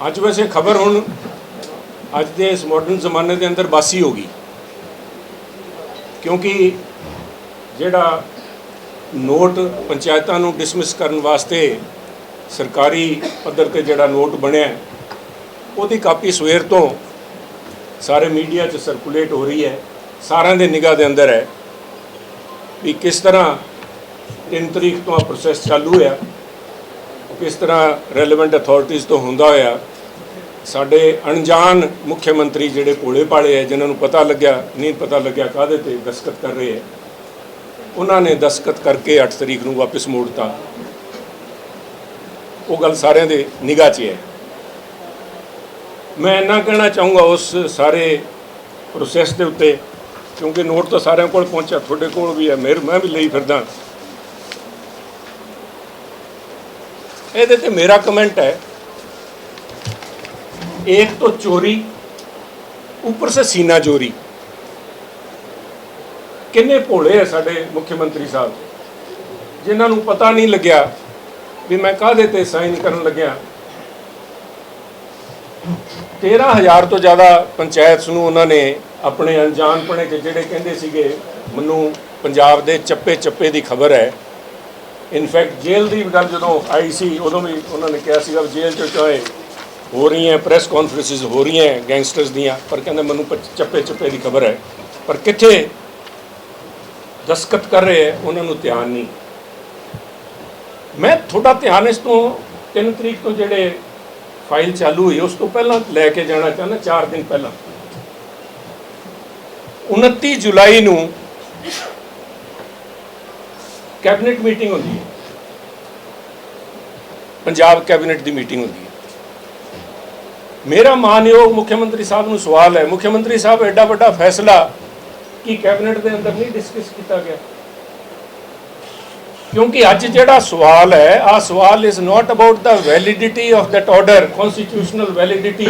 अज वैसे खबर हुण अज के इस मॉडर्न जमाने के अंदर बासी हो गई, क्योंकि जिहड़ा नोट पंचायतां नूं डिसमिस करन वास्ते सरकारी पद्धर ते जिहड़ा नोट बनिया उहदी कापी सवेर तो सारे मीडिया च सर्कुलेट हो रही है, सारिਆਂ दे निगाह दे अंदर है भी किस तरह 3 तरीक तो प्रोसैस चालू है, किस तरह रैलेवेंट अथॉरिटीज़ तो होंदा होया साडे अणजान मुख्यमंत्री जिहड़े भोले भाले है, जिन्होंने पता लग्या नहीं पता लग्या काहदे ते दस्खत कर रहे हैं, उन्होंने दस्खत करके 8 तरीक नूं वापस मोड़ता। वो गल सारिਆਂ दे निगाह 'च है। मैं इन्ना कहना चाहूँगा उस सारे प्रोसैस के उत्ते, क्योंकि नोट तो सारिਆਂ कोल पहुँचा, थोड़े कोल भी है, मैं भी लई फिरदा। ये मेरा कमेंट है, एक तो चोरी, ऊपर से सीना चोरी। किन्ने भोले है साडे मुख्यमंत्री साहब, जिन्होंने पता नहीं लग्या भी मैं काहदे ते साइन करन लग्या। 13,000 तो ज़्यादा पंचायत नूं उन्होंने अपने अनजानपणे च जिहड़े कहिंदे सीगे मैनूं पंजाब दे चप्पे चप्पे की खबर है। इनफैक्ट जेल की गल जदों आई सी उदों भी उन्होंने कहा सीगा जेल च चाहे हो रही हैं प्रैस कॉन्फ्रेंसिस हो रही हैं गैंगस्टर्स दियाँ, पर कहते मैनूं चप्पे चप्पे की खबर है, पर कित्थे दस्खत कर रहे हैं उन्होंने ध्यान नहीं। मैं थोड़ा ध्यान इस तो 3 तरीक तो जेडे फाइल चालू हुई उस तो पहला लैके जाना चाहना। 4 दिन पहला 29 जुलाई नूं कैबिनेट मीटिंग होती है, पंजाब कैबिनेट की मीटिंग होती है। मेरा मानयोग मुख्यमंत्री साहब नूं सवाल है, मुख्यमंत्री साहब एडा बड़ा फैसला कि कैबिनेट के अंदर नहीं डिस्कस किया गया? क्योंकि अज जिहड़ा सवाल है, आ सवाल is not about the validity of that order, constitutional validity.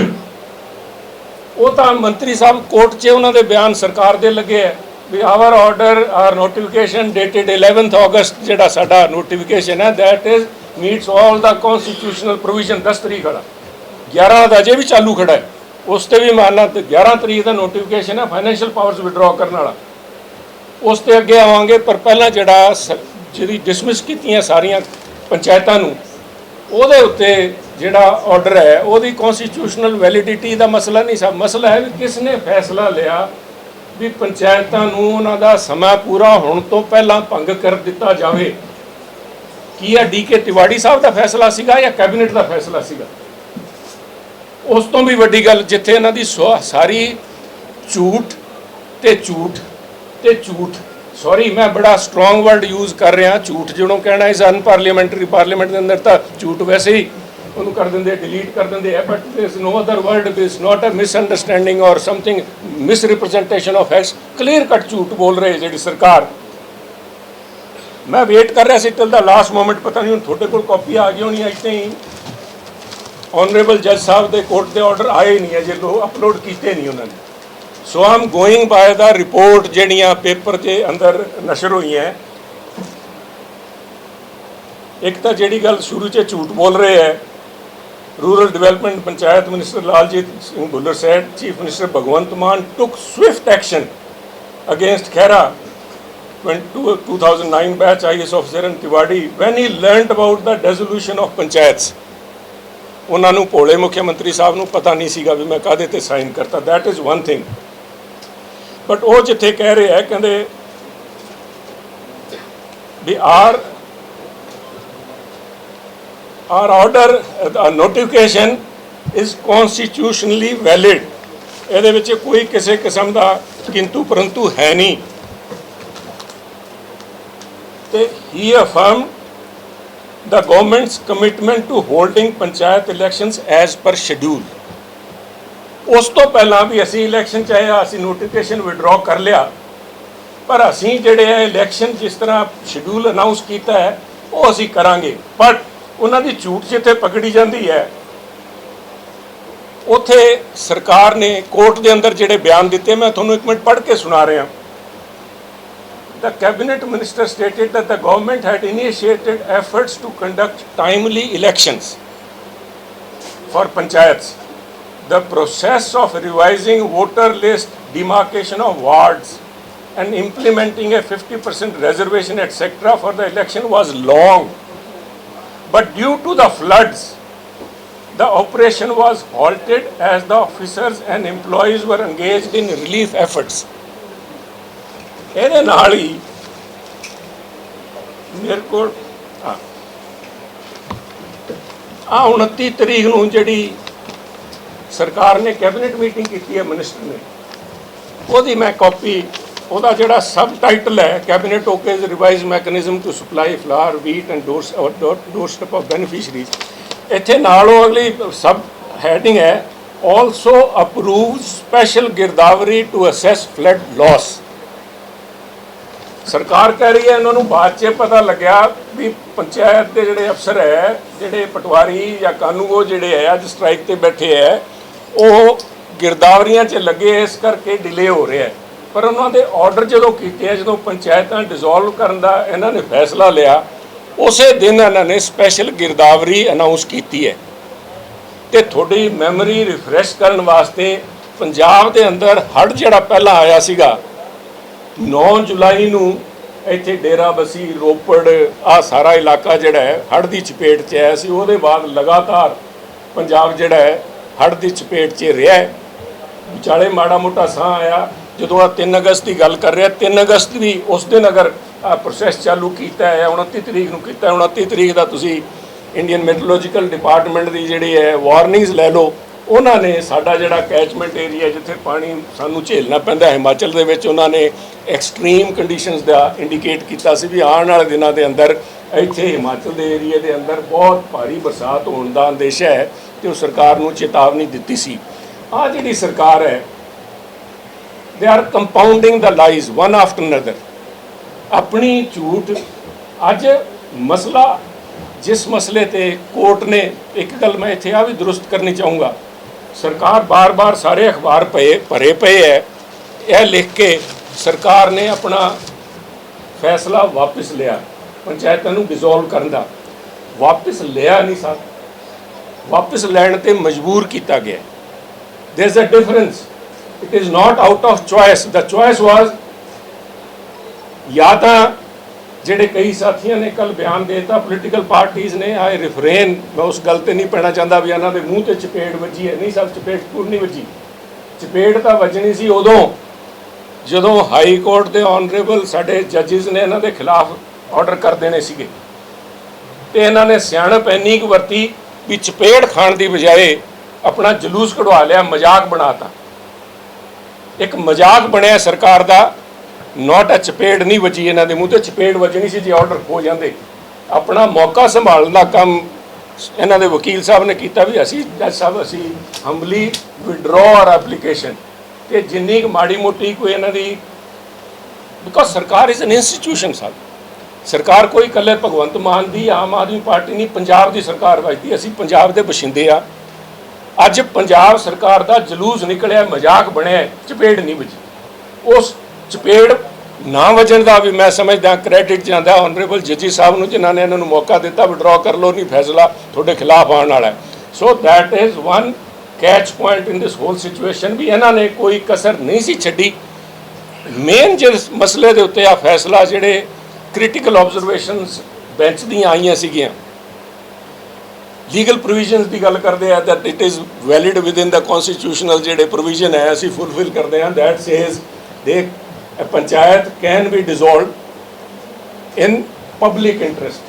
वो तो मंत्री साहब कोर्ट 'च उन्होंने बयान सरकार दे लगे है भी our order or notification dated 11 अगस्त जिहड़ा साडा नोटिफिकेशन है that is meets all the constitutional provision. 10 तरीक खड़ा, 11 का अजे भी चालू खड़ा है, उस पर भी मानना 11 तरीक का नोटिफिकेशन है फाइनैंशियल पावर्स विड्रॉ करने वाला, उस पर अगे आवांगे। पर पहला जिहड़ा जी डिसमिस कीतियां सारियां पंचायतां नूं उहदे उत्ते जिहड़ा ऑर्डर है उहदी कॉन्स्टिट्यूशनल वैलिडिटी का मसला नहीं सा, मसला है भी किसने फैसला लिया भी पंचायतां नूं उन्हां दा समा पूरा होण तो पहला भंग कर दिता जावे। की आ DK तिवाड़ी साहब का फैसला सीगा या कैबिनेट का फैसला सीगा? उस तो भी वड्डी गल जिथे इन्हां दी सारी झूठ ते झूठ ते झूठ, सॉरी मैं बड़ा स्ट्रोंग वर्ड यूज़ कर रहा, झूठ जिहड़ों कहना इज अनपार्लीमेंटरी, पार्लीमेंट के अंदर तो झूठ वैसे ही उन्होंने कर देंगे, डिलीट कर देंगे, but this no other word, is not a misunderstanding और something misrepresentation of facts. Clear cut झूठ बोल रहे जी सरकार। मैं वेट कर रहा टिल द लास्ट मोमेंट, पता नहीं हुण थोड़े कोल कॉपी आ गई होनी, इतने ही ऑनरेबल जज साहब के कोर्ट के ऑर्डर आए नहीं है, जे लोग अपलोड किए नहीं उन्होंने। So I am going by the report जिहड़ियां पेपर के अंदर नशर हुई हैं। एक तो जिहड़ी गल शुरू से झूठ बोल रहे हैं, rural development panchayat minister Laljit Singh Bhullar said chief minister Bhagwant Mann took swift action against Khera 2009 batch IAS officer and Tiwadi when he learnt about the dissolution of panchayats। उन्होंने भोले मुख्यमंत्री साहब नूं पता नहीं सीगा भी मैं काहदे ते साइन करता। That is one thing. But वो जिथे कह रहे हैं कहते भी our order notification is constitutionally valid, ये कोई किसी किस्म का किंतु परंतु है नहीं। तो he affirm the government's commitment to holding panchayat elections as per schedule. उस तो पहला भी असी इलैक्शन चाहे असी नोटिफिकेशन विड्रॉ कर लिया, पर असी जिहड़े है इलैक्शन जिस तरह शेड्यूल अनाउंस किया है वो असी करांगे। बट उन्होंने झूठ जिथे पकड़ी जाती है उथे सरकार ने कोर्ट के अंदर जिहड़े बयान दिते, मैं तुहानूं एक मिनट पढ़ के सुना रहा। the cabinet minister stated that the government had initiated efforts to conduct timely elections for panchayats. The process of revising voter list, demarcation of wards, and implementing a 50% reservation, etc. for the election was long. But due to the floods, the operation was halted as the officers and employees were engaged in relief efforts. ਇਹਦੇ ਨਾਲ ਹੀ ਮੇਰੇ ਕੋਲ 29 ਤਰੀਕ ਨੂੰ ਜਿਹੜੀ ਸਰਕਾਰ ਨੇ cabinet meeting ਕੀਤੀ ਹੈ ਮਿਨਿਸਟਰ ਨੇ, ਉਹਦੀ ਮੈਂ ਕਾਪੀ, ਉਹਦਾ ਜਿਹੜਾ ਸਬ ਟਾਈਟਲ ਹੈ cabinet okays revise mechanism to supply flour wheat and doorstep of beneficiaries, ਇੱਥੇ ਨਾਲ ਉਹ ਅਗਲੀ ਸਬ ਹੈਡਿੰਗ ਹੈ also approve special girdawari to assess flood loss. ਸਰਕਾਰ ਕਹਿ ਰਹੀ ਹੈ ਇਹਨਾਂ ਨੂੰ ਬਾਅਦ 'ਚ ਪਤਾ ਲੱਗਿਆ ਵੀ ਪੰਚਾਇਤ ਦੇ ਜਿਹੜੇ ਅਫਸਰ ਹੈ, ਜਿਹੜੇ ਪਟਵਾਰੀ ਜਾਂ ਕਾਨੂੰਗੋ ਜਿਹੜੇ ਹੈ ਅੱਜ ਸਟ੍ਰਾਈਕ ਤੇ ਬੈਠੇ ਹੈ, ਉਹ ਗਿਰਦਾਵਰੀਆਂ 'ਚ ਲੱਗੇ, ਇਸ ਕਰਕੇ ਡਿਲੇ ਹੋ ਰਿਹਾ। ਪਰ ਉਹਨਾਂ ਦੇ ਆਰਡਰ ਜਦੋਂ ਕੀਤੇ ਆ, ਜਦੋਂ ਪੰਚਾਇਤਾਂ ਡਿਸੋਲਵ ਕਰਨ ਦਾ ਇਹਨਾਂ ਨੇ ਫੈਸਲਾ ਲਿਆ, ਉਸੇ ਦਿਨ ਇਹਨਾਂ ਨੇ ਸਪੈਸ਼ਲ ਗਿਰਦਾਵਰੀ ਅਨਾਉਂਸ ਕੀਤੀ ਹੈ। ਤੇ ਤੁਹਾਡੀ ਮੈਮਰੀ ਰਿਫਰੈਸ਼ ਕਰਨ ਵਾਸਤੇ ਪੰਜਾਬ ਦੇ ਅੰਦਰ ਹੜ੍ਹ ਜਿਹੜਾ ਪਹਿਲਾਂ ਆਇਆ ਸੀਗਾ 9 ਜੁਲਾਈ ਨੂੰ, ਇੱਥੇ ਡੇਰਾ ਬਸੀ, ਰੋਪੜ, ਆਹ ਸਾਰਾ ਇਲਾਕਾ ਜਿਹੜਾ ਹੈ ਹੜ੍ਹ ਦੀ ਚਪੇਟ 'ਚ ਆਇਆ ਸੀ। ਉਹਦੇ ਬਾਅਦ ਲਗਾਤਾਰ ਪੰਜਾਬ ਜਿਹੜਾ ਹੈ ਹੜ੍ਹ ਦੀ ਚਪੇਟ 'ਚ ਰਿਹਾ। ਵਿਚਾਲੇ ਮਾੜਾ ਮੋਟਾ ਸਾਹ ਆਇਆ ਜਦੋਂ ਆ 3 ਅਗਸਤ ਦੀ ਗੱਲ ਕਰ ਰਿਹਾ। 3 ਅਗਸਤ ਵੀ ਉਸ ਦਿਨ ਅਗਰ ਆ ਪ੍ਰੋਸੈਸ ਚਾਲੂ ਕੀਤਾ ਹੈ, 29 ਤਰੀਕ ਨੂੰ ਕੀਤਾ, 29 ਤਰੀਕ ਦਾ ਤੁਸੀਂ ਇੰਡੀਅਨ ਮੈਟਰੋਲੋਜੀਕਲ ਡਿਪਾਰਟਮੈਂਟ ਦੀ ਜਿਹੜੀ ਹੈ ਵਾਰਨਿੰਗਸ ਲੈ ਲਓ। ਉਹਨਾਂ ਨੇ ਸਾਡਾ ਜਿਹੜਾ ਕੈਚਮੈਂਟ ਏਰੀਆ ਜਿੱਥੇ ਪਾਣੀ ਸਾਨੂੰ ਝੇਲਣਾ ਪੈਂਦਾ ਹਿਮਾਚਲ ਦੇ ਵਿੱਚ, ਉਹਨਾਂ ਨੇ ਐਕਸਟ੍ਰੀਮ ਕੰਡੀਸ਼ਨਸ ਦਾ ਇੰਡੀਕੇਟ ਕੀਤਾ ਸੀ ਵੀ ਆਉਣ ਵਾਲੇ ਦਿਨਾਂ ਦੇ ਅੰਦਰ ਇੱਥੇ ਹਿਮਾਚਲ ਦੇ ਏਰੀਏ ਦੇ ਅੰਦਰ ਬਹੁਤ ਭਾਰੀ ਬਰਸਾਤ ਹੋਣ ਦਾ ਅੰਦੇਸ਼ਾ ਹੈ ਤੇ ਉਹ ਸਰਕਾਰ ਨੂੰ ਚੇਤਾਵਨੀ ਦਿੱਤੀ ਸੀ। ਆਹ ਜਿਹੜੀ ਸਰਕਾਰ ਹੈ, they are compounding the lies one after another, ਆਪਣੀ ਝੂਠ। ਅੱਜ ਮਸਲਾ, ਜਿਸ ਮਸਲੇ ਤੇ ਕੋਰਟ ਨੇ, ਇੱਕ ਗੱਲ ਮੈਂ ਇੱਥੇ ਆ ਵੀ ਦਰੁਸਤ ਕਰਨੀ ਚਾਹੂੰਗਾ, ਸਰਕਾਰ ਬਾਰ-ਬਾਰ ਸਾਰੇ ਅਖਬਾਰ ਭਰੇ ਪਏ ਹੈ ਇਹ ਲਿਖ ਕੇ ਸਰਕਾਰ ਨੇ ਆਪਣਾ ਫੈਸਲਾ ਵਾਪਸ ਲਿਆ ਪੰਚਾਇਤਾਂ ਨੂੰ ਡਿਸੋਲਵ ਕਰਨ ਦਾ। ਵਾਪਸ ਲਿਆ ਨਹੀਂ ਸਰ, ਵਾਪਸ ਲੈਣ ਤੇ ਮਜਬੂਰ ਕੀਤਾ ਗਿਆ। There is a difference, it is not out of choice. The choice was, या ਤਾਂ ਜਿਹੜੇ ਕਈ ਸਾਥੀਆਂ ਨੇ ਕੱਲ ਬਿਆਨ ਦੇਤਾ ਪੋਲੀਟੀਕਲ ਪਾਰਟੀਜ਼ ਨੇ, ਆਏ ਰਿਫਰੇਨ, ਮੈਂ ਉਸ ਗੱਲ ਤੇ ਨਹੀਂ ਪੈਣਾ ਚਾਹੁੰਦਾ ਵੀ ਇਹਨਾਂ ਦੇ ਮੂੰਹ ਤੇ ਚਪੇੜ ਵੱਜੀ ਹੈ, ਨਹੀਂ ਸਰ, ਚਪੇੜ ਪੂਰ ਨਹੀਂ ਵੱਜੀ। ਚਪੇੜ ਤਾਂ ਵੱਜਣੀ ਸੀ ਉਦੋਂ ਜਦੋਂ ਹਾਈ ਕੋਰਟ ਦੇ ਆਨਰੇਬਲ ਸਾਡੇ ਜੱਜਿਸ ਨੇ ਇਹਨਾਂ ਦੇ ਖਿਲਾਫ ਆਰਡਰ ਕਰ ਦੇਣੇ ਸੀਗੇ, ਤੇ ਇਹਨਾਂ ਨੇ ਸਿਆਣਪ ਇੰਨੀ ਕੁ ਵਰਤੀ ਵੀ ਚਪੇੜ ਖਾਣ ਦੀ ਬਜਾਏ ਆਪਣਾ ਜਲੂਸ ਕਢਵਾ ਲਿਆ, ਮਜ਼ਾਕ ਬਣਾਤਾ। ਇੱਕ ਮਜ਼ਾਕ ਬਣਿਆ ਸਰਕਾਰ ਦਾ, ਨੋਟ ਅ ਚਪੇੜ ਨਹੀਂ ਵੱਜੀ ਇਹਨਾਂ ਦੇ ਮੂੰਹ ਤੇ, ਚਪੇੜ ਵੱਜਣੀ ਸੀ ਜੇ ਆਰਡਰ ਹੋ ਜਾਂਦੇ। ਆਪਣਾ ਮੌਕਾ ਸੰਭਾਲਣ ਦਾ ਕੰਮ ਇਹਨਾਂ ਦੇ ਵਕੀਲ ਸਾਹਿਬ ਨੇ ਕੀਤਾ ਵੀ ਅਸੀਂ ਜੱਜ ਸਾਹਿਬ ਅਸੀਂ ਹੰਬਲੀ ਵਿਡਰੋ ਆਰ ਐਪਲੀਕੇਸ਼ਨ, ਕਿ ਜਿੰਨੀ ਕੁ ਮਾੜੀ ਮੋਟੀ ਕੋਈ ਇਹਨਾਂ ਦੀ, ਬਿਕੋਜ਼ ਸਰਕਾਰ ਇਜ਼ ਐਨ ਇੰਸਟੀਟਿਊਸ਼ਨ ਸਾਹਿਬ, ਸਰਕਾਰ ਕੋਈ ਇਕੱਲੇ ਭਗਵੰਤ ਮਾਨ ਦੀ ਆਮ ਆਦਮੀ ਪਾਰਟੀ ਨਹੀਂ, ਪੰਜਾਬ ਦੀ ਸਰਕਾਰ ਵੱਜਦੀ। ਅਸੀਂ ਪੰਜਾਬ ਦੇ ਬਸ਼ਿੰਦੇ ਆ। ਅੱਜ ਪੰਜਾਬ ਸਰਕਾਰ ਦਾ ਜਲੂਸ ਨਿਕਲਿਆ, ਮਜ਼ਾਕ ਬਣਿਆ, ਚਪੇੜ ਨਹੀਂ ਵੱਜੀ। ਉਸ ਚਪੇੜ ਨਾ ਵਜਣ ਦਾ ਵੀ ਮੈਂ ਸਮਝਦਾ ਕ੍ਰੈਡਿਟ ਜਾਂਦਾ ਆਨਰੇਬਲ ਜੱਜੀ ਸਾਹਿਬ ਨੂੰ, ਜਿਨ੍ਹਾਂ ਨੇ ਇਹਨਾਂ ਨੂੰ ਮੌਕਾ ਦਿੱਤਾ ਵਿਡਰੋ ਕਰ ਲਓ, ਨਹੀਂ ਫੈਸਲਾ ਤੁਹਾਡੇ ਖਿਲਾਫ ਆਉਣ ਵਾਲਾ ਹੈ। So that is one catch point in this whole situation ਵੀ ਇਹਨਾਂ ਨੇ ਕੋਈ ਕਸਰ ਨਹੀਂ ਸੀ ਛੱਡੀ। ਮੇਨ ਜਿਸ ਮਸਲੇ ਦੇ ਉੱਤੇ ਆ ਫੈਸਲਾ, ਜਿਹੜੇ ਕ੍ਰਿਟੀਕਲ ਆਬਜ਼ਰਵੇਸ਼ਨਸ ਬੈਂਚ ਦੀਆਂ ਆਈਆਂ ਸੀਗੀਆਂ, ਲੀਗਲ ਪ੍ਰੋਵੀਜ਼ਨਸ ਦੀ ਗੱਲ ਕਰਦੇ ਆ, that it is valid within the constitutional ਜਿਹੜੇ ਪ੍ਰੋਵੀਜ਼ਨ ਹੈ ਅਸੀਂ ਫੁਲਫਿਲ ਕਰਦੇ ਹਾਂ। ਦੈਟ ਸੇਜ਼ ਦੇ a panchayat can be dissolved in public interest।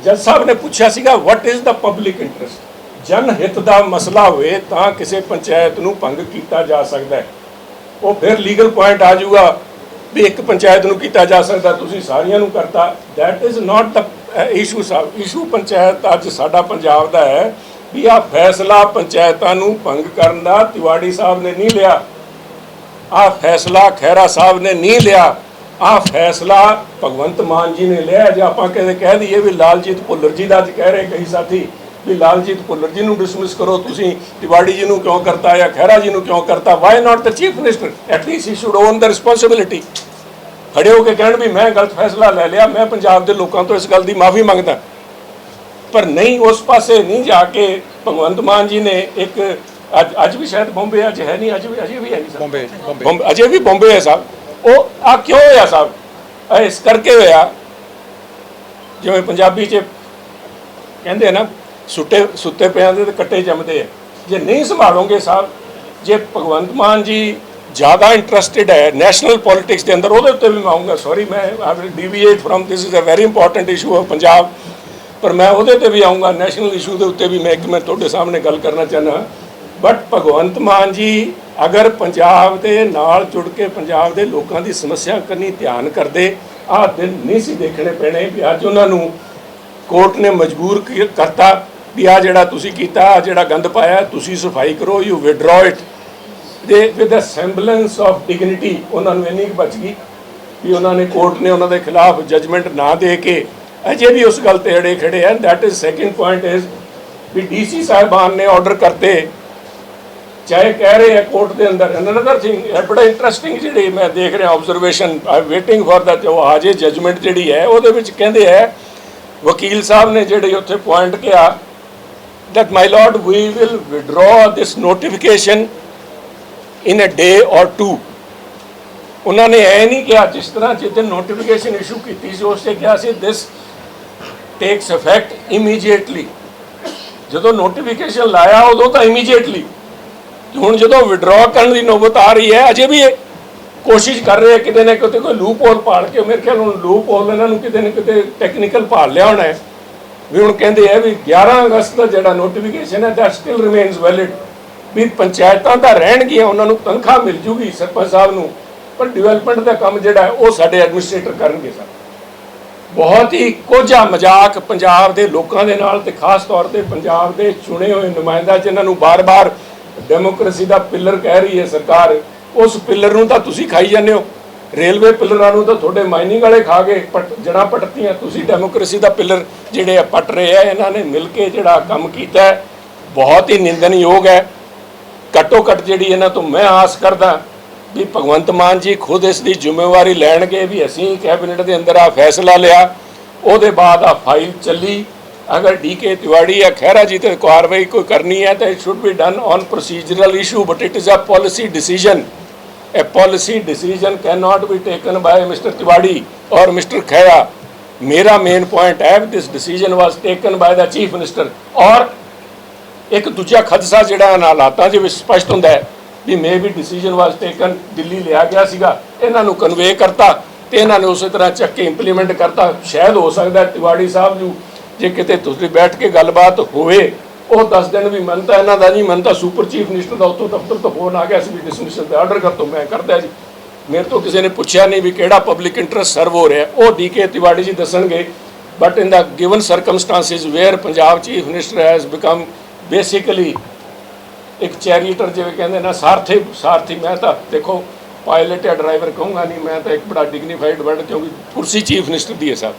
ਜੱਜ ਸਾਹਿਬ ਨੇ ਪੁੱਛਿਆ ਸੀਗਾ what is the public interest, ਜਨ ਹਿੱਤ ਦਾ ਮਸਲਾ ਹੋਵੇ ਤਾਂ ਕਿਸੇ ਪੰਚਾਇਤ ਨੂੰ ਭੰਗ ਕੀਤਾ ਜਾ ਸਕਦਾ ਹੈ। ਉਹ ਫਿਰ ਲੀਗਲ ਪੁਆਇੰਟ ਆ ਜਾਊਗਾ ਵੀ ਇੱਕ ਪੰਚਾਇਤ ਨੂੰ ਕੀਤਾ ਜਾ ਸਕਦਾ, ਤੁਸੀਂ ਸਾਰੀਆਂ ਨੂੰ ਕਰਤਾ। That is not the issue Sahib. Issue panchayat ਅੱਜ ਸਾਡਾ ਪੰਜਾਬ ਦਾ ਹੈ ਵੀ ਆਹ ਫੈਸਲਾ ਪੰਚਾਇਤਾਂ ਨੂੰ ਭੰਗ ਕਰਨ ਦਾ ਤਿਵਾੜੀ ਸਾਹਿਬ ਨੇ ਨਹੀਂ ਲਿਆ, ਆਹ ਫੈਸਲਾ ਖਹਿਰਾ ਸਾਹਿਬ ਨੇ ਨਹੀਂ ਲਿਆ, ਆਹ ਫੈਸਲਾ ਭਗਵੰਤ ਮਾਨ ਜੀ ਨੇ ਲਿਆ। ਜੇ ਆਪਾਂ ਕਦੇ ਕਹਿ ਦਈਏ ਵੀ ਲਾਲਜੀਤ ਭੁੱਲਰ ਜੀ ਦਾ, ਅੱਜ ਕਹਿ ਰਹੇ ਕਈ ਸਾਥੀ ਵੀ ਲਾਲਜੀਤ ਭੁੱਲਰ ਜੀ ਨੂੰ ਡਿਸਮਿਸ ਕਰੋ, ਤੁਸੀਂ ਤਿਵਾੜੀ ਜੀ ਨੂੰ ਕਿਉਂ ਕਰਤਾ ਜਾਂ ਖਹਿਰਾ ਜੀ ਨੂੰ ਕਿਉਂ ਕਰਤਾ? Why not the chief minister? At least he should own the responsibility. खड़े होकर कहण भी मैं गलत फैसला ले लिया, मैं पंजाब के लोगों तो इस गल की माफ़ी मंगदा, पर नहीं उस पासे नहीं जाके भगवंत मान जी ने एक अज भी शायद बॉम्बे अज है नहीं, अजे भी है नहीं साहब, अजे भी बॉम्बे है साहब। वो आ क्यों होया साहब? इस करके होया जिवें पंजाबी च कहंदे ना सुट्टे सुत्ते पियां दे कट्टे जमदे है। जे नहीं संभालोगे साहब, जे भगवंत मान जी ज़्यादा इंटरस्टिड है नैशनल पॉलिटिक्स के अंदर, वो भी मैं आऊँगा, सॉरी मैं deviate from this is a very important issue of Punjab, पर मैं वो भी आऊँगा नैशनल इशू के उत्ते भी मैं थोड़े सामने गल करना चाहना। बट भगवंत मान जी अगर पंजाब के नाल जुड़ के पंजाब के लोगों की समस्या करनी ध्यान करते, आ दिन नहीं सी देखने पैने भी अज उन्होंने कोर्ट ने मजबूर करता भी आ जिहड़ा तुसीं कीता, आ जिहड़ा गंद पाया तुसीं सफाई करो, you withdraw it they with a semblance of dignity. उन्होंने इन्नी बच गई भी उन्होंने कोर्ट ने उन्होंने खिलाफ जजमेंट ना दे के अजे भी उस गल ते अड़े खड़े हैं। That is second point is भी DC साहिबान ने ऑर्डर करते, चाहे कह रहे हैं कोर्ट के अंदर। अनदर थिंग है बड़ा इंटरस्टिंग जी मैं देख रहा observation, I waiting for that जो आज जजमेंट जी है वो कहते हैं वकील साहब ने जी उत्थे पॉइंट किया that my lord we will withdraw this notification in a day और 2। उन्होंने यह नहीं किया जिस तरह जिस दिन नोटिफिकेशन इशू की उस क्या दिस टेक्स इफैक्ट इमीजिएटली, जो नोटिफिकेशन लाया उदों तो इमीजिएटली, हुण जो विड्रॉ करने की नौबत आ रही है अजे भी कोशिश कर रहे हैं किते ना किते कोई लूप होल पाल के। मेरे ख्याल हुण लूप होल इन्होंने किते ना किते टैक्नीकल पाल लिया होना है भी हुण कहते हैं भी 11 अगस्त का जो नोटिफिकेशन है दैट स्टिल रिमेन्स वैलिड, भी पंचायतां तां रहणगीआं, उन्होंने तनख्वाह मिल जूगी सरपंच साहब नूं, पर डिवेलपमेंट का काम जिहड़ा है वो साडे एडमिनिस्ट्रेटर करनगे सर। बहुत ही कोझा मजाक पंजाब के लोगों के नाल ते खास तौर पर पंजाब के चुने हुए नुमाइंदा जिन्होंने बार बार डेमोक्रेसी का पिलर कह रही है सरकार, उस पिलर नूं तां तुसीं खाई जाते हो, रेलवे पिलरां नूं तां तुहाडे माइनिंग वाले खा गए, जड़ा पटतियां, तुसीं डेमोक्रेसी का पिलर जिहड़े पट रहे हैं। इन्होंने मिल के जिहड़ा काम कीता है बहुत ही निंदनयोग है। घट्टो घट्ट जिहड़ी इन्हां तों मैं आस करदा भी भगवंत मान जी खुद इसकी जिम्मेवारी लैणगे भी असीं कैबिनेट के अंदर आ फैसला लिया, उसदे बाद आ फाइल चली, अगर DK तिवाड़ी या खैरा जी तो कार्रवाई कोई करनी है तो it should be done on procedural issue, but it is a policy decision. A policy decision can not be taken by mister Tiwari और मिस्टर खैरा। मेरा मेन पॉइंट है this decision was taken by the chief minister. और एक दूजा खदशा जिहड़ा हालातां दे विच स्पष्ट हुंदा है भी मे भी डिसीजन वाज टेकन दिल्ली लिया गया सीगा, इन्हां नूं कन्वे करता तो इन्होंने उस तरह चक के इंप्लीमेंट करता। शायद हो सकता है तिवाड़ी साहब नूं जे किते तुसीं बैठ के गलबात होवे वो 10 दिन भी मनता, इन्हों का नहीं मनता, सुपर चीफ मिनिस्टर का उत्तों दफ्तर तो फोन आ गया सी भी डिसमिसल का आर्डर कर, तो मैं करदा जी। मेरे तो किसी ने पूछा नहीं भी किहड़ा पब्लिक इंटरस्ट सर्व हो रहा है, वो DK तिवाड़ी जी दसणगे। But in the given circumstances where Punjab chief minister has become basically एक चैरिटर जिवें कहंदे ना सारथी मैं तो देखो पायलट या ड्राइवर कहूँगा नहीं, मैं तो एक बड़ा डिग्नीफाइड वर्ड, क्योंकि कुर्सी चीफ मिनिस्टर की है साहब,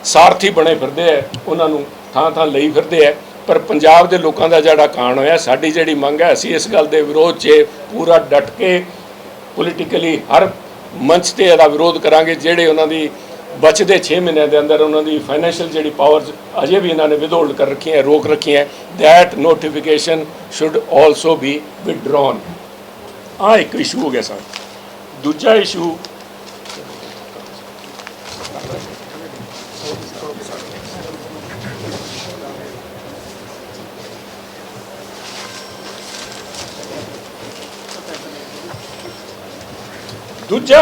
सारथी बने फिरते हैं, उन्होंने थां लई फिरते हैं। पर पंजाब के लोगों का जिहड़ा काण होया, साडी जिहड़ी मंग है, असीं इस गल के विरोध च पूरा डट के पोलिटिकली हर मंच से इसका विरोध करांगे। जिहड़े उन्हों की बचते 6 महीनों के अंदर उन्होंने फाइनैशियल जी पावर्स अजे भी इन्होंने विदहोल्ड कर रखी हैं, रोक रखी हैं, that notification should also be withdrawn. हाँ एक इशू हो गया सर। दूजा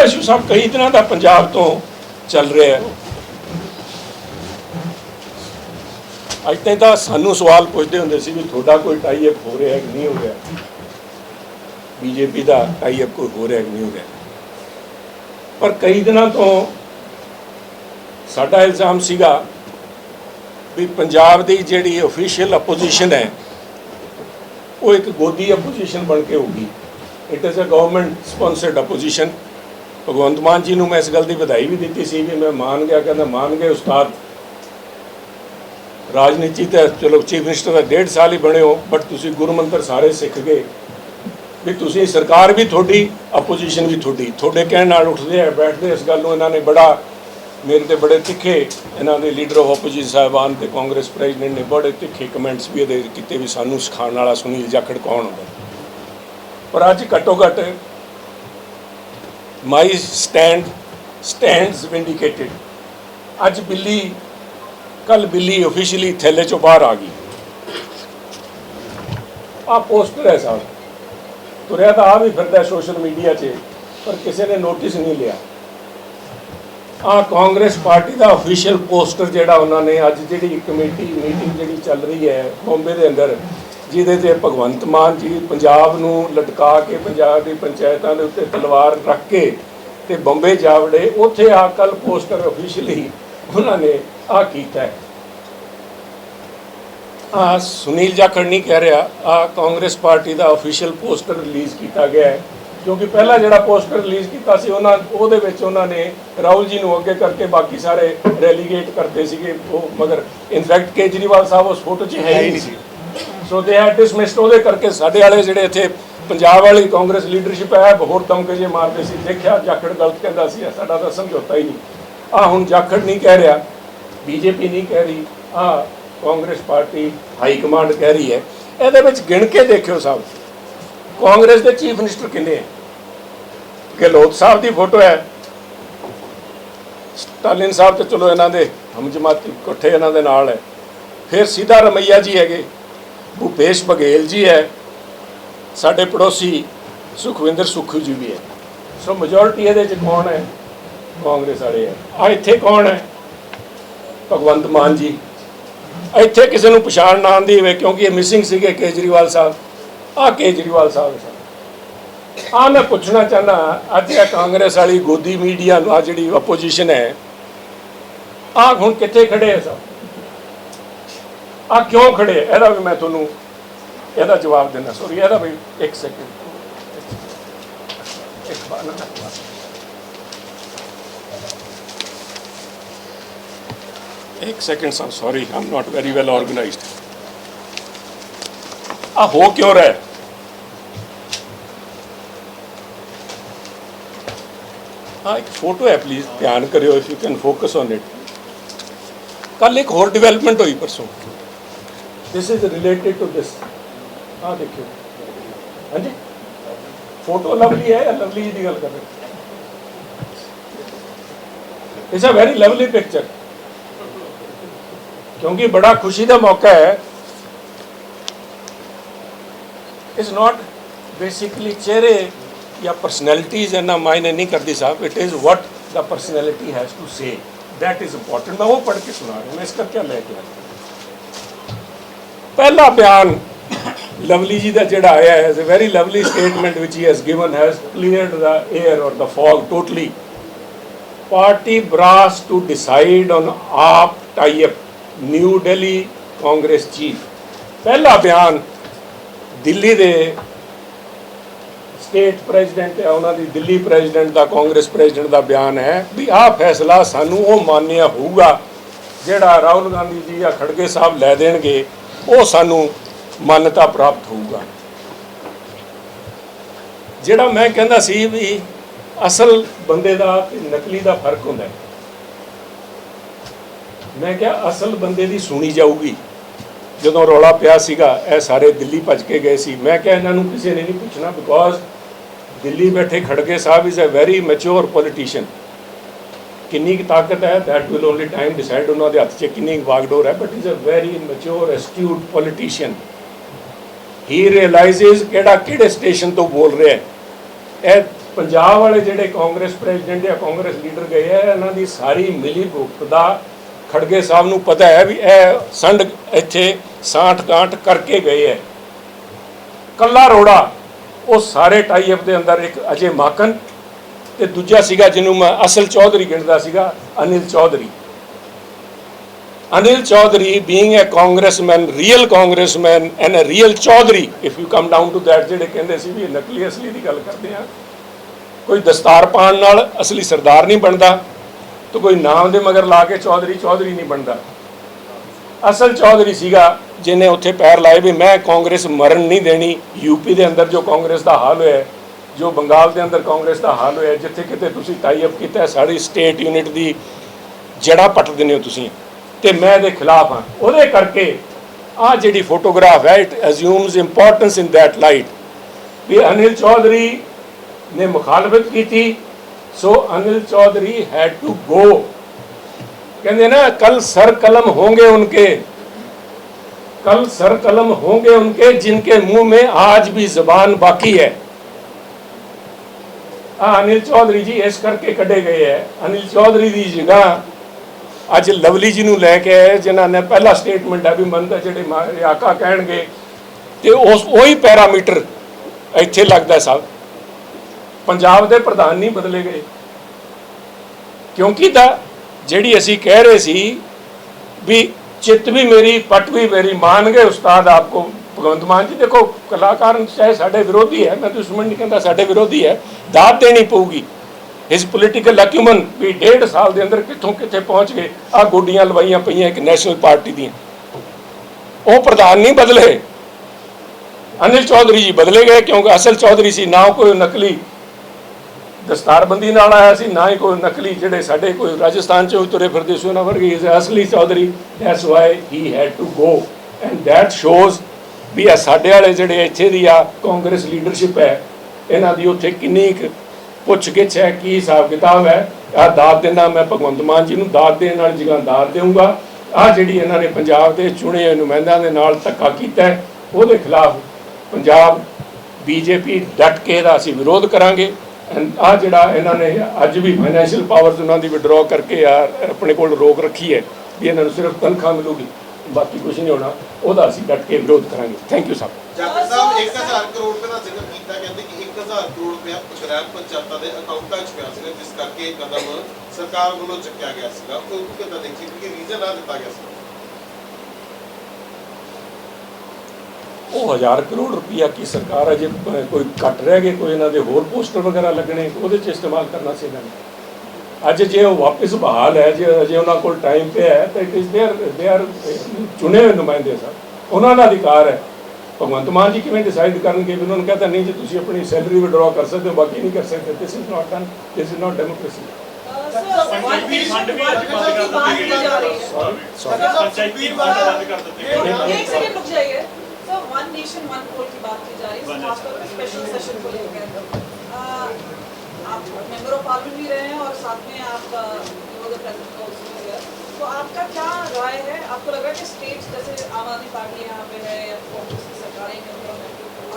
इशू सब कई दिनों का पंजाब तो चल रहा है। अज तक तो सानू सवाल पूछते होंगे सी भी थोड़ा कोई टाई अप हो रहा है कि नहीं हो रहा, BJP का टाई अप कोई हो रहा है कि नहीं हो रहा। पर कई दिनों तो साडा इल्ज़ाम सीगा भी पंजाब की जिहड़ी ऑफिशियल अपोजिशन है वो एक गोदी अपोजिशन बन के होगी। It is a government sponsored opposition. Bhagwant Mann ji नूं मैं इस गल की बधाई भी दी सी भी मैं मान गया, कहना मान गए उस्ताद, राजनीति तो चलो चीफ मिनिस्टर का 1.5 साल ही बने हो, बट तुसीं गुरु मंत्र सारे सीख गए। ਵੀ ਤੁਸੀਂ ਸਰਕਾਰ ਵੀ ਤੁਹਾਡੀ, ਆਪੋਜੀਸ਼ਨ ਵੀ ਤੁਹਾਡੀ, ਤੁਹਾਡੇ ਕਹਿਣ ਨਾਲ ਉੱਠਦੇ ਆ ਬੈਠਦੇ। ਇਸ ਗੱਲ ਨੂੰ ਇਹਨਾਂ ਨੇ ਬੜਾ ਮੇਰੇ ਤੇ ਬੜੇ ਤਿੱਖੇ, ਇਹਨਾਂ ਦੇ ਲੀਡਰ ਆਫ ਆਪੋਜੀਸ਼ਨ ਸਾਹਿਬਾਨ ਤੇ ਕਾਂਗਰਸ ਪ੍ਰੈਜ਼ੀਡੈਂਟ ਨੇ ਬੜੇ ਤਿੱਖੇ ਕਮੈਂਟਸ ਵੀ ਇਹਦੇ ਕੀਤੇ ਵੀ ਸਾਨੂੰ ਸਿਖਾਉਣ ਵਾਲਾ ਸੁਨੀਲ ਜਾਖੜ ਕੌਣ ਹੁੰਦਾ। ਪਰ ਅੱਜ ਘੱਟੋ ਘੱਟ ਮਾਈ ਸਟੈਂਡਸ ਵਿੰਡੀਕੇਟਿਡ। ਅੱਜ ਬਿੱਲੀ, ਕੱਲ ਬਿੱਲੀ ਆਫੀਸ਼ੀਅਲੀ ਥੈਲੇ ਚੋਂ ਬਾਹਰ ਆ ਗਈ। ਆ ਪੋਸਟਰ ਹੈ ਸਾਹਿਬ, ਤੁਰਿਆ ਤਾਂ ਆ ਵੀ ਫਿਰਦਾ ਸੋਸ਼ਲ ਮੀਡੀਆ 'ਚ, ਪਰ ਕਿਸੇ ਨੇ ਨੋਟਿਸ ਨਹੀਂ ਲਿਆ। ਆ ਕਾਂਗਰਸ ਪਾਰਟੀ ਦਾ ਆਫੀਸ਼ੀਅਲ ਪੋਸਟਰ ਜਿਹੜਾ ਉਹਨਾਂ ਨੇ ਅੱਜ ਜਿਹੜੀ ਕਮੇਟੀ ਮੀਟਿੰਗ ਜਿਹੜੀ ਚੱਲ ਰਹੀ ਹੈ ਬੰਬੇ ਦੇ ਅੰਦਰ, ਜਿਹਦੇ 'ਤੇ ਭਗਵੰਤ ਮਾਨ ਜੀ ਪੰਜਾਬ ਨੂੰ ਲਟਕਾ ਕੇ ਪੰਜਾਬ ਦੀ ਪੰਚਾਇਤਾਂ ਦੇ ਉੱਤੇ ਤਲਵਾਰ ਰੱਖ ਕੇ ਤੇ ਬੰਬੇ ਜਾ ਵੜੇ, ਉੱਥੇ ਆ ਕੱਲ ਪੋਸਟਰ ਆਫੀਸ਼ੀਅਲੀ ਉਹਨਾਂ ਨੇ ਆ ਕੀਤਾ ਹੈ। ਆ ਸੁਨੀਲ ਜਾਖੜ ਨਹੀਂ ਕਹਿ ਰਿਹਾ, ਆ ਕਾਂਗਰਸ ਪਾਰਟੀ ਦਾ ਆਫੀਸ਼ੀਅਲ ਪੋਸਟਰ ਰਿਲੀਜ਼ ਕੀਤਾ ਗਿਆ ਹੈ। ਕਿਉਂਕਿ ਪਹਿਲਾ ਜਿਹੜਾ ਪੋਸਟਰ ਰਿਲੀਜ਼ ਕੀਤਾ ਸੀ ਉਹਦੇ ਵਿੱਚ ਉਹਨਾਂ ਨੇ ਰਾਹੁਲ ਜੀ ਨੂੰ ਅੱਗੇ ਕਰਕੇ ਬਾਕੀ ਸਾਰੇ ਰੈਲੀਗੇਟ ਕਰਦੇ ਸੀਗੇ ਉਹ, ਮਗਰ ਇਨਫੈਕਟ ਕੇਜਰੀਵਾਲ ਸਾਹਿਬ ਉਸ ਫੋਟੋ 'ਚ ਹੈ ਹੀ ਨਹੀਂ ਸੀ। ਸੋ ਦੇ ਹੈਡ ਡਿਸਮਿਸਡ। ਉਹਦੇ ਕਰਕੇ ਸਾਡੇ ਵਾਲੇ ਜਿਹੜੇ ਇੱਥੇ ਪੰਜਾਬ ਵਾਲੀ ਕਾਂਗਰਸ ਲੀਡਰਸ਼ਿਪ ਹੈ ਹੋਰ ਧਮਕੇ ਜੇ ਮਾਰਦੇ ਸੀ, ਦੇਖਿਆ ਜਾਖੜ ਗਲਤ ਕਹਿੰਦਾ ਸੀ, ਸਾਡਾ ਤਾਂ ਸਮਝੌਤਾ ਹੀ ਨਹੀਂ। ਆ ਹੁਣ ਜਾਖੜ ਨਹੀਂ ਕਹਿ ਰਿਹਾ, ਬੀਜੇਪੀ ਨਹੀਂ ਕਹਿ ਰਹੀ, ਆ ਕਾਂਗਰਸ ਪਾਰਟੀ ਹਾਈ ਕਮਾਂਡ ਕਹਿ ਰਹੀ ਹੈ। ਇਹਦੇ ਵਿੱਚ ਗਿਣ ਕੇ ਦੇਖਿਓ ਸਾਹਿਬ, ਕਾਂਗਰਸ ਦੇ ਚੀਫ ਮਿਨਿਸਟਰ ਕਿੰਨੇ ਹੈ? ਗਹਿਲੋਤ ਸਾਹਿਬ ਦੀ ਫੋਟੋ ਹੈ, ਸਟਾਲਿਨ ਸਾਹਿਬ ਤੇ ਚਲੋ ਇਹਨਾਂ ਦੇ ਹਮਜਮਾਤੀ ਇਕੱਠੇ ਇਹਨਾਂ ਦੇ ਨਾਲ ਹੈ। ਫਿਰ ਸਿੱਧਾ ਰਮਈਆ ਜੀ ਹੈਗੇ, ਭੂਪੇਸ਼ ਬਘੇਲ ਜੀ ਹੈ, ਸਾਡੇ ਪੜੋਸੀ ਸੁਖਵਿੰਦਰ ਸੁੱਖੂ ਜੀ ਵੀ ਹੈ। ਸੋ ਮੈਜੋਰਿਟੀ ਇਹਦੇ 'ਚ ਕੌਣ ਹੈ? ਕਾਂਗਰਸ ਵਾਲੇ ਹੈ। ਆ ਇੱਥੇ ਕੌਣ ਹੈ? ਭਗਵੰਤ ਮਾਨ ਜੀ। ਇੱਥੇ ਕਿਸੇ ਨੂੰ ਪਛਾਣ ਨਾ ਆਉਂਦੀ ਹੋਵੇ ਕਿਉਂਕਿ ਇਹ ਮਿਸਿੰਗ ਸੀਗੇ ਕੇਜਰੀਵਾਲ ਸਾਹਿਬ। ਆ ਕੇਜਰੀਵਾਲ ਸਾਹਿਬ। ਆ ਮੈਂ ਪੁੱਛਣਾ ਚਾਹੁੰਦਾ, ਅੱਜ ਇਹ ਕਾਂਗਰਸ ਵਾਲੀ ਗੋਦੀ ਮੀਡੀਆ ਆ ਜਿਹੜੀ ਆਪੋਜੀਸ਼ਨ ਹੈ, ਆ ਹੁਣ ਕਿੱਥੇ ਖੜੇ ਹੈ ਸਭ? ਆ ਕਿਉਂ ਖੜੇ? ਇਹਦਾ ਵੀ ਮੈਂ ਤੁਹਾਨੂੰ ਇਹਦਾ ਜਵਾਬ ਦੇਣਾ। ਸੋਰੀ, ਇਹਦਾ ਵੀ ਇੱਕ ਸੈਕਿੰਡ, एक सेकंड साहब, sorry I am not very well organised. आ हो क्यों रहा है? हाँ, एक फोटो है, प्लीज ध्यान करियो, if you can focus on it. कल एक और डेवलपमेंट हुई परसों, this is related to this. हाँ देखियो, हाँ जी, फोटो लवली है या लवली जी की गल कर रहे? It's a very lovely picture, क्योंकि बड़ा खुशी का मौका है। इज नॉट बेसिकली चेहरे या पर्सनैलिटीज इन्ना मायने नहीं करती साहब, it is what the personality has to say, that is important. मैं वो पढ़ के सुना रहा हूँ, मैं इसका क्या लेके आया। पहला बयान लवली जी का जोड़ा आया है, a very lovely statement which he has given, has cleared the air और the fog totally. Party brass to decide on AAP tie up, new Delhi Congress chief. पहला बयान दिल्ली दे स्टेट प्रेजिडेंट है, उन्होंने दिल्ली प्रेजिडेंट का कांग्रेस प्रेजिडेंट का बयान है भी आ फैसला सानू वो मान्य होगा जिहड़ा राहुल गांधी जी या खड़गे साहब लै देणगे, वो सानू मान्यता प्राप्त होगा। जिहड़ा मैं कहंदा सी भी असल बंदे दा ते नकली दा फर्क हुंदा है। मैं क्या असल बंदे दी सुनी जाऊगी। ਜਦੋਂ ਰੌਲਾ ਪਿਆ ਸੀਗਾ ਇਹ ਸਾਰੇ ਦਿੱਲੀ ਭੱਜ ਕੇ ਗਏ ਸੀ। ਮੈਂ ਕਿਹਾ ਇਹਨਾਂ ਨੂੰ ਕਿਸੇ ਨੇ ਨਹੀਂ ਪੁੱਛਣਾ, ਬਿਕੋਜ਼ ਦਿੱਲੀ ਬੈਠੇ ਖੜਗੇ ਸਾਹਿਬ is a very mature politician. ਕਿੰਨੀ ਕੁ ਤਾਕਤ ਹੈ that will only time decide, ਉਹਨਾਂ ਦੇ ਹੱਥ 'ਚ ਕਿੰਨੀ ਵਾਗਡੋਰ ਹੈ, but is a very mature astute politician. He realises ਕਿਹੜੇ ਸਟੇਸ਼ਨ ਤੋਂ ਬੋਲ ਰਿਹਾ ਹੈ। ਇਹ ਪੰਜਾਬ ਵਾਲੇ ਜਿਹੜੇ ਕਾਂਗਰਸ ਪ੍ਰੈਜ਼ੀਡੈਂਟ ਜਾਂ ਕਾਂਗਰਸ ਲੀਡਰ ਗਏ ਹੈ, ਇਹਨਾਂ ਦੀ ਸਾਰੀ ਮਿਲੀ ਭੁਗਤ ਦਾ खड़गे साहब नूं पता है भी यह संड इत्थे सांठ गांठ करके गए है। कला रोड़ा वो सारे टाई अप के अंदर एक अजय माकन ते दूजा सीगा जिन्हों मैं असल चौधरी गिणदा सीगा, Anil Chaudhary. Anil Chaudhary being a congressman, real congressman and a real Chaudhary, if you come down to that, जिहड़े कहंदे सी भी नकली असली की गल करते हैं। कोई दस्तार पाण नाल असली सरदार नहीं बनता, तो कोई नाम दे मगर ला के चौधरी चौधरी नहीं बनता। ਅਸਲ ਚੌਧਰੀ ਸੀਗਾ ਜਿਹਨੇ ਉੱਥੇ ਪੈਰ ਲਾਏ ਵੀ ਮੈਂ ਕਾਂਗਰਸ ਮਰਨ ਨਹੀਂ ਦੇਣੀ। यूपी ਦੇ ਅੰਦਰ ਜੋ ਕਾਂਗਰਸ ਦਾ ਹਾਲ ਹੋਇਆ, ਜੋ ਬੰਗਾਲ ਦੇ ਅੰਦਰ ਕਾਂਗਰਸ ਦਾ ਹਾਲ ਹੋਇਆ, ਜਿੱਥੇ ਕਿਤੇ ਤੁਸੀਂ ਟਾਈ ਅਪ ਕੀਤਾ ਸਾਡੀ ਸਟੇਟ ਯੂਨਿਟ ਦੀ ਜੜਾ ਪੱਟ ਦਿੰਦੇ ਹੋ ਤੁਸੀਂ, ਤੇ ਮੈਂ ਇਹਦੇ ਖਿਲਾਫ ਹਾਂ। ਉਹਦੇ ਕਰਕੇ ਆਹ ਜਿਹੜੀ ਫੋਟੋਗ੍ਰਾਫ ਹੈ it assumes importance in that light ਵੀ ਅਨਿਲ ਚੌਧਰੀ ਨੇ ਮੁਖਾਲਫਤ ਕੀਤੀ, so Anil Chaudhary had to go. कहते ना कल सर कलम होंगे उनके, कल सर कलम होंगे उनके जिनके मुंह में आज भी जबान बाकी है। अनिल चौधरी जी इस करके कढ़े गए है। अनिल चौधरी की जगह अज लवली जी नूं लैके आए जिन्होंने पहला स्टेटमेंट है भी मन तो जो आका कह तो उस वही पैरामीटर इत्थे लगता सब। पंजाब के प्रधान नहीं बदले गए क्योंकि ਜਿਹੜੀ ਅਸੀਂ ਕਹਿ ਰਹੇ ਸੀ ਵੀ चित भी मेरी पट भी मेरी मान गए उस्ताद आपको भगवंत मान जी। देखो कलाकार चाहे साढ़े विरोधी है, मैं दुश्मन नहीं कहता, साढ़े विरोधी है, दाद देनी पऊगी। हिज पोलिटिकल एक्यूमन भी 1.5 साल के अंदर कितों कितने पहुँच गए। आ गोडियां लवाइया पईयां एक नैशनल पार्टी दी, वो प्रधान नहीं बदले, अनिल चौधरी जी बदले गए क्योंकि असल चौधरी सी ना कोई नकली दस्तारबंदी नाल आया सी, ना ही कोई नकली जिहड़े साडे कोई राजस्थान चों तुरे फिरदे सी उन्हां वर्गे असली Chaudhary. That's why he had to go and that shows भी आ साडे वाले जिहड़े इत्थे दी आ कांग्रेस लीडरशिप है इन्हां दी उत्थे किन्नी पुछ गिछ है, की हिसाब किताब है। आ दाद देना मैं भगवंत मान जी नूं दाद देण वाली जगह दाद देऊँगा। आ जिहड़ी इन्हां ने पंजाब दे चुणे नुमाइंदियां दे नाल धक्का कीता है उहदे खिलाफ पंजाब बीजेपी डट के इहदा असीं विरोध करांगे। एंड आ जिहड़ा इन्होंने अज भी फाइनैशियल पावर्स उन्होंने विड्रॉ करके अपने को रोक रखी है भी इन्होंने सिर्फ तनख्वाह मिलूगी, बाकी कुछ नहीं होना, वह असीं डट के विरोध करांगे। थैंक यू साहब। जाखड़ साहब 1000 करोड़ रुपए का जिक्र किया, कहते कि 1000 करोड़ रुपया ग्राम पंचायतां दे अकाउंटां 'च पिया सीगा जिस करके कदम सरकार ਵੱਲੋਂ ਚੱਕਿਆ ਗਿਆ ਸੀਗਾ। ਉਹ ਕਿੱਦਾਂ ਦੇਖੀ ਕਿ ਰੀਜ਼ਨ ਆ ਦਿੱਤਾ ਗਿਆ ਸੀ? वो 1000 करोड़ रुपया की सरकार अजे कोई घट रह गए, कोई इन्होंने होर पोस्टर वगैरह लगने वो इस्तेमाल करना से इन्होंने अज जे वापस बहाल है, जे अजे उन्होंने को टाइम पे है तो इट इज़ दे आर चुने हुए नुमाइंदे सर उन्होंने अधिकार है। भगवंत मान जी किवें डिसाइड करनगे भी उन्होंने कहता नहीं जी तुसीं अपनी सैलरी विड्रॉ कर सकते हो बाकी नहीं कर सकते। This is not done, this is not democracy. तो वन नेशन वन पोल की बात की जा रही है, खासतौर पर स्पेशल सेशन को लेकर। आप मेंबर ऑफ पार्लियामेंट भी रहे हैं और साथ में आप तो आपका क्या राय है? आपको लग रहा है कि स्टेट जैसे आम आदमी पार्टी यहाँ पे है या कांग्रेस की सरकारें हैं,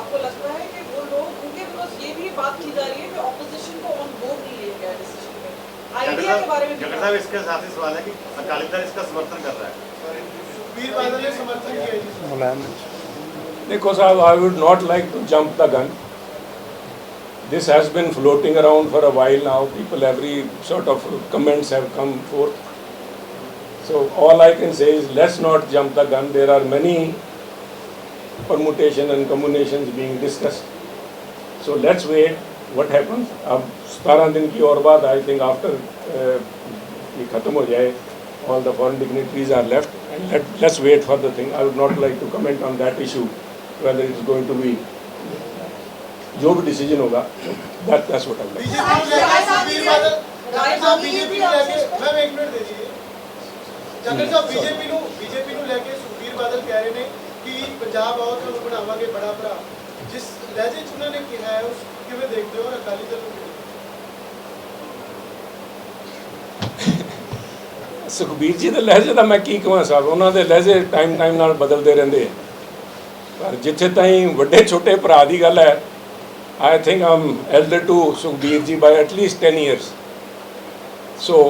आपको लगता है कि वो लोग उनके बिकॉज ये भी बात की जा रही है कि ऑपोजिशन को ऑन बोर्ड नहीं लिया गया डिसीजन में आइडिया के बारे में? जगड़ साहब इसके साथ ही सवाल है कि अकाली दल इसका समर्थन कर रहा है, सुखबीर बादल ने समर्थन किया है। देखो साहब, I would not like to jump the gun. This has been floating around for a while now. People, every sort of comments have come forth. So all I can say is let's not jump the gun. There are many permutations and combinations being discussed. So let's wait what happens. अब 17 दिन की और बाद I think after ये खत्म हो जाए, all the foreign dignitaries are left, and let's wait for the thing. I would not like to comment on that issue. Whether it is going to be जो भी डिसीजन होगा that's what I will. BJP ma'am एक minute दे दीजिए। जाखड़ साहब BJP ਨੂੰ ਲੈ ਕੇ ਸੁਖਬੀਰ ਬਾਦਲ ਕਹਿ ਰਹੇ ਨੇ ਕਿ ਪੰਜਾਬ ਆਓ ਤੁਹਾਨੂੰ ਬਣਾਵਾਂਗੇ ਬੜਾ ਭਰਾ, ਜਿਸ ਲਹਿਜੇ 'ਚ ਉਹਨਾਂ ਨੇ ਕਿਹਾ ਹੈ ਉਸ ਕਿਵੇਂ ਦੇਖਦੇ ਹੋ? ਅਕਾਲੀ ਦਲ ਨੂੰ ਸੁਖਬੀਰ ਜੀ ਦੇ ਲਹਿਜੇ ਦਾ ਮੈਂ ਕੀ ਕਹਾਂ ਸਾਹਿਬ, ਉਹਨਾਂ ਦੇ ਲਹਿਜੇ ਟਾਈਮ ਨਾਲ ਬਦਲਦੇ ਰਹਿੰਦੇ ਆ, ਪਰ ਜਿੱਥੇ ਤਾਈਂ ਵੱਡੇ ਛੋਟੇ ਭਰਾ ਦੀ ਗੱਲ ਹੈ I think I'm elder to Sukhbir ਜੀ by at least 10 years. So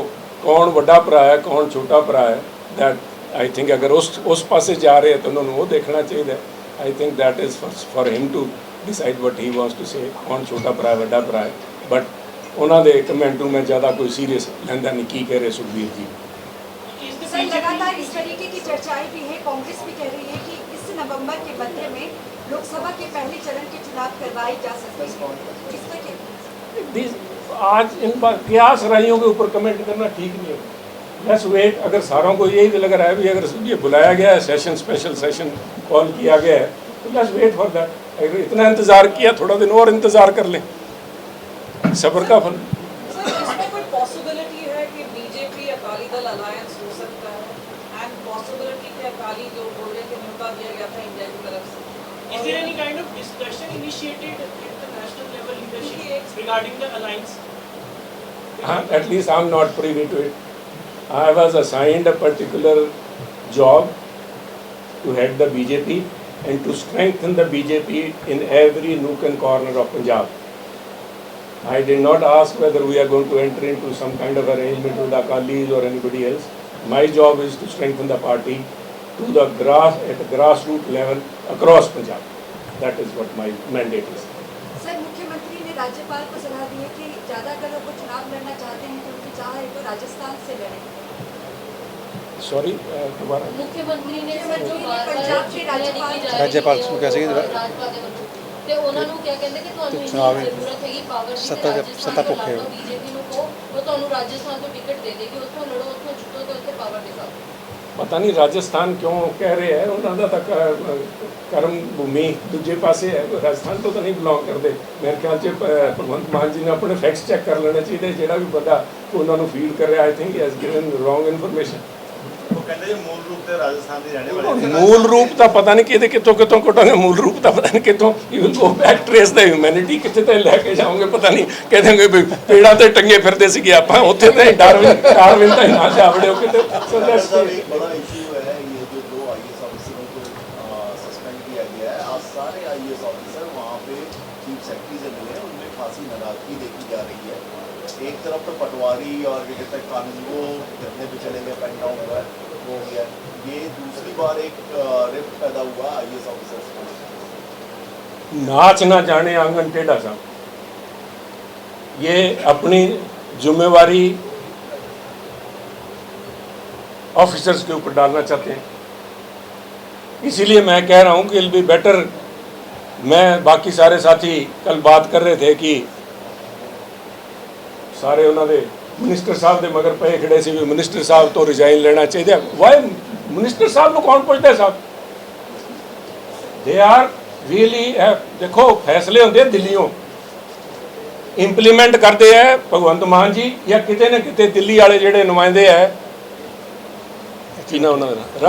कौन ਵੱਡਾ ਭਰਾ ਹੈ कौन छोटा ਭਰਾ ਹੈ that I think अगर उस पासे जा रहे हैं तो उन्होंने वो देखना चाहिए। I think that is for him to decide what he wants to say, कौन छोटा ਭਰਾ ਹੈ ਵੱਡਾ ਭਰਾ ਹੈ, but ਉਹਨਾਂ ਦੇ ਕਮੈਂਟ ਨੂੰ ਮੈਂ ਜ਼ਿਆਦਾ ਕੋਈ ਸੀਰੀਅਸ ਲੈਂਦਾ नहीं ਕੀ कह रहे ਸੁਖਬੀਰ जी। लगातार इस तरीके की चर्चाएं भी है, कांग्रेस भी कह रही है कि इस नवंबर के मध्य में लोकसभा के पहले चरण के चुनाव करवाए जा सकते हैं। आज इन पर कयास राइयों के ऊपर कमेंट करना ठीक नहीं है। Let's wait. अगर सारों को यही लग रहा है भी अगर ये बुलाया गया है सेशन, स्पेशल सेशन कॉल किया गया है, तो लेट्स वेट फॉर दैट। अगर इतना इंतज़ार किया, थोड़ा दिन और इंतज़ार कर लें, सब्र का फल। सर इसमें कोई पॉसिबिलिटी है कि बीजेपी अकाली दल अलायंस हो सकता है, एंड पॉसिबिलिटी कि अकाली जो बोल रहे थे न्योता दिया गया था इंडिया की तरफ से? Is there any kind of discussion initiated at the national level leadership regarding the alliance? At least I'm not privy to it. I was assigned a particular job to head the BJP and to strengthen the BJP in every nook and corner of Punjab. I did not ask whether we are going to enter into some kind of arrangement with the Akalis or anybody else. My job is to strengthen the party to the grassroots level across Punjab. That is what my mandate is. Sir मुख्यमंत्री ने राज्यपाल को सलाह दी है कि ज़्यादा अगर वो चुनाव लड़ना चाहते हैं तो उनकी चाह है तो राजस्थान से लड़ें। Sorry, दोबारा। मुख्यमंत्री ने पंजाब के राज्यपाल ਨੂੰ ਕਿਹਾ ਸੀ ਤੇ ਉਹਨਾਂ ਨੂੰ ਕਿਹਾ ਕਹਿੰਦੇ ਕਿ ਤੁਹਾਨੂੰ ਚੁਣਾਵੀ ਜ਼ਰੂਰਤ ਹੈਗੀ ਪਾਵਰ ਦੀ ਸੱਤਾ ਭੁੱਖੇ ਹੋ। ਬੀਜੇਪੀ ਨੂੰ ਕਹੋ ਉਹ ਤੁਹਾਨੂੰ ਰਾਜਸਥਾਨ ਤੋਂ ਟਿਕਟ ਦੇ ਦੇਗੀ, ਉੱਥੋਂ ਲੜੋ, ਉੱਥੋਂ ਜਿੱਤੋ ਤੇ ਉੱਥੇ ਪਾਵਰ ਦਿਖਾਓ। ਪਤਾ ਨਹੀਂ ਰਾਜਸਥਾਨ ਕਿਉਂ ਕਹਿ ਰਹੇ ਹੈ, ਉਹਨਾਂ ਦਾ ਤਾਂ ਕਰਮ ਭੂਮੀ ਦੂਜੇ ਪਾਸੇ ਹੈ, ਰਾਜਸਥਾਨ ਤੋਂ ਤਾਂ ਨਹੀਂ ਬਿਲੋਂਗ ਕਰਦੇ। ਮੇਰੇ ਖਿਆਲ 'ਚ ਭਗਵੰਤ ਮਾਨ ਜੀ ਨੇ ਆਪਣੇ ਫੈਕਟਸ ਚੈੱਕ ਕਰ ਲੈਣੇ ਚਾਹੀਦੇ, ਜਿਹੜਾ ਵੀ ਬੰਦਾ ਉਹਨਾਂ ਨੂੰ ਫੀਡ ਕਰ ਰਿਹਾ I think has given wrong information. ਉਹ ਕਹਿੰਦੇ ਜੀ ਮੂਲ ਰੂਪ ਤੇ ਰਾਜਸਥਾਨ ਦੇ ਰਹਿਣੇ ਵਾਲੇ ਸੀ। ਮੂਲ ਰੂਪ ਤਾਂ ਪਤਾ ਨਹੀਂ ਕਿਹਦੇ ਕਿੱਥੋਂ ਕਟਾਂਗੇ, ਮੂਲ ਰੂਪ ਤਾਂ ਪਤਾ ਨਹੀਂ ਕਿੱਥੋਂ। You will go back trace the humanity ਕਿੱਥੇ ਤਾਂ ਲੈ ਕੇ ਜਾਓਗੇ ਪਤਾ ਨਹੀਂ, ਕਹਿ ਦੇਣਗੇ ਵੀ ਪੇੜਾਂ ਤੇ ਟੰਗੇ ਫਿਰਦੇ ਸੀਗੇ ਆਪਾਂ, ਉੱਥੇ ਤਾਂ ਡਾਰਵਿਨ ਤਾਂ ਨਾ ਜਾਵੜੇ ਹੋ ਕਿਤੇ। ਸੋ ਦੈਟਸ एक बड़ा इशू है ये जो 2 IAS ऑफिसरों को सस्पेंड किया गया है। आज सारे IAS ऑफिसर वहाँ पे चीफ सेक्रेटरी से मिले हैं, उनमें खासी नाराजगी देखी जा रही है। एक तरफ तो पटवारी और क्या कहते हैं कानून को धरने पे चले गए, पेन डाउन हुआ हो गया। ये दूसरी बार एक रिफ्ट पैदा हुआ IAS ऑफिसर्स में। नाच ना जाने आंगन टेढ़ा सा, ये अपनी जिम्मेवारी ऑफिसर्स के ऊपर डालना चाहते हैं। इसीलिए मैं कह रहा हूँ कि इल बी बेटर। मैं बाकी सारे साथी कल बात कर रहे थे कि सारे उन्होंने मिनिस्टर साहब के मगर पे खड़े से भी मिनिस्टर साहब तो रिजाइन लेना चाहिए। वाई मिनिस्टर साहब को कौन पूछता है साहब? दे आर रियली देखो फैसले होंगे दिल्लियों, इंप्लीमेंट करते हैं भगवंत मान जी या किते न किते दिल्ली वाले ਜਿਹੜੇ ਨੁਮਾਇੰਦੇ ਹੈ ਕੀ ਨਾ ਉਹਨਾਂ ਦਾ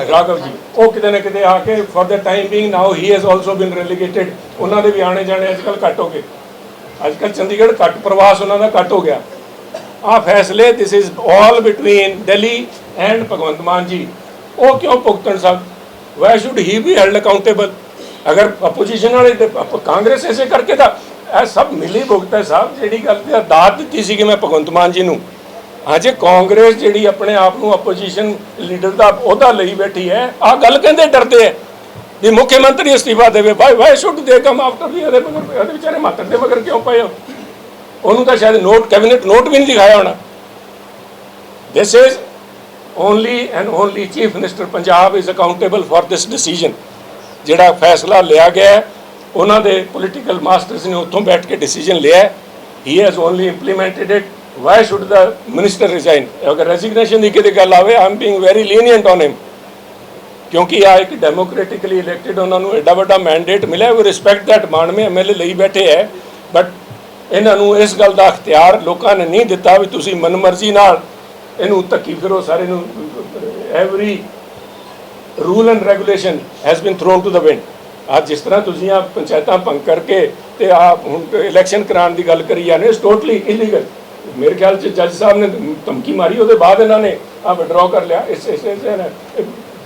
ਰਾਘਵ ਜੀ, ਉਹ ਕਿਤੇ ਨਾ ਕਿਤੇ ਆ ਕੇ for the time being now he has also been relegated. ਉਹਨਾਂ ਦੇ ਵੀ ਆਣੇ ਜਾਣੇ ਅੱਜ ਕੱਲ੍ਹ ਘੱਟ ਹੋ ਗਏ, ਅੱਜ ਕੱਲ੍ਹ ਚੰਡੀਗੜ੍ਹ ਘੱਟ ਪ੍ਰਵਾਸ ਉਹਨਾਂ ਦਾ ਘੱਟ ਹੋ ਗਿਆ। ਆ ਫੈਸਲੇ this is all between Delhi and Bhagwant Mann ji. ਉਹ ਕਿਉਂ ਭੁਗਤਣ ਸਾਹਿਬ? Why should he be held accountable? ਅਗਰ ਅਪੋਜੀਸ਼ਨ ਵਾਲੇ ਕਾਂਗਰਸ ਐਸੇ ਕਰਕੇ ਤਾਂ ਇਹ ਸਭ ਮਿਲੀ ਭੁਗਤ ਹੈ ਸਾਹਿਬ। ਜਿਹੜੀ ਗੱਲ ਤੇ ਦਾਤ ਦਿੱਤੀ ਸੀ ਕਿ ਮੈਂ ਭਗਵੰਤ ਮਾਨ ਜੀ ਨੂੰ, ਅੱਜ ਕਾਂਗਰਸ ਜਿਹੜੀ ਆਪਣੇ ਆਪ ਨੂੰ ਅਪੋਜੀਸ਼ਨ ਲੀਡਰ ਦਾ ਅਹੁਦਾ ਲਈ ਬੈਠੀ ਹੈ, ਆਹ ਗੱਲ ਕਹਿੰਦੇ ਡਰਦੇ ਹੈ ਵੀ ਮੁੱਖ ਮੰਤਰੀ ਅਸਤੀਫਾ ਦੇਵੇ। ਵਾਈ ਸ਼ੁੱਡ ਦੇ ਕਮ ਆਫਟਰ ਵੀ ਇਹਦੇ ਵਿਚਾਰੇ ਮਾਤਰ ਦੇ ਮਗਰ ਕਿਉਂ ਪਏ ਹੋ? ਉਹਨੂੰ ਤਾਂ ਸ਼ਾਇਦ ਨੋਟ ਕੈਬਨਿਟ ਨੋਟ ਵੀ ਨਹੀਂ ਦਿਖਾਇਆ ਹੋਣਾ। This is only and only chief minister Punjab is accountable for this decision. ਜਿਹੜਾ ਫੈਸਲਾ ਲਿਆ ਗਿਆ ਉਹਨਾਂ ਦੇ ਪੋਲੀਟੀਕਲ ਮਾਸਟਰਸ ਨੇ ਉੱਥੋਂ ਬੈਠ ਕੇ ਡਿਸੀਜਨ ਲਿਆ, he has only implemented it. Why should the minister resign? ਅਗਰ ਰੈਜ਼ਿਗਨੇਸ਼ਨ ਦੀ ਕਿਤੇ ਗੱਲ ਆਵੇ, I am being very lenient on him, ਕਿਉਂਕਿ ਆ ਇੱਕ ਡੈਮੋਕ੍ਰੈਟਿਕਲੀ ਇਲੈਕਟਿਡ ਉਹਨਾਂ ਨੂੰ ਐਡਾ ਵੱਡਾ ਮੈਂਡੇਟ ਮਿਲਿਆ। ਵੀ ਰਿਸਪੈਕਟ ਦੈਟ, 92 MLA ਲਈ ਬੈਠੇ ਹੈ, ਬਟ ਇਹਨਾਂ ਨੂੰ ਇਸ ਗੱਲ ਦਾ ਅਖਤਿਆਰ ਲੋਕਾਂ ਨੇ ਨਹੀਂ ਦਿੱਤਾ ਵੀ ਤੁਸੀਂ ਮਨਮਰਜ਼ੀ ਨਾਲ ਇਹਨੂੰ ਧੱਕੀ ਫਿਰੋ ਸਾਰੇ ਨੂੰ। Every rule and regulation has been thrown to the wind. ਅੱਜ ਜਿਸ ਤਰ੍ਹਾਂ ਤੁਸੀਂ ਆ ਪੰਚਾਇਤਾਂ ਭੰਗ ਕਰਕੇ ਤੇ ਆ ਹੁਣ ਇਲੈਕਸ਼ਨ ਕਰਾਉਣ ਦੀ ਗੱਲ ਕਰੀ ਜਾਂਦੇ, ਇਟਸ ਟੋਟਲੀ ਇਲੀਗਲ। ਮੇਰੇ ਖਿਆਲ 'ਚ ਜੱਜ ਸਾਹਿਬ ਨੇ ਧਮਕੀ ਮਾਰੀ, ਉਹਦੇ ਬਾਅਦ ਇਹਨਾਂ ਨੇ ਆ ਵਿਡਰਾਅ ਕਰ ਲਿਆ।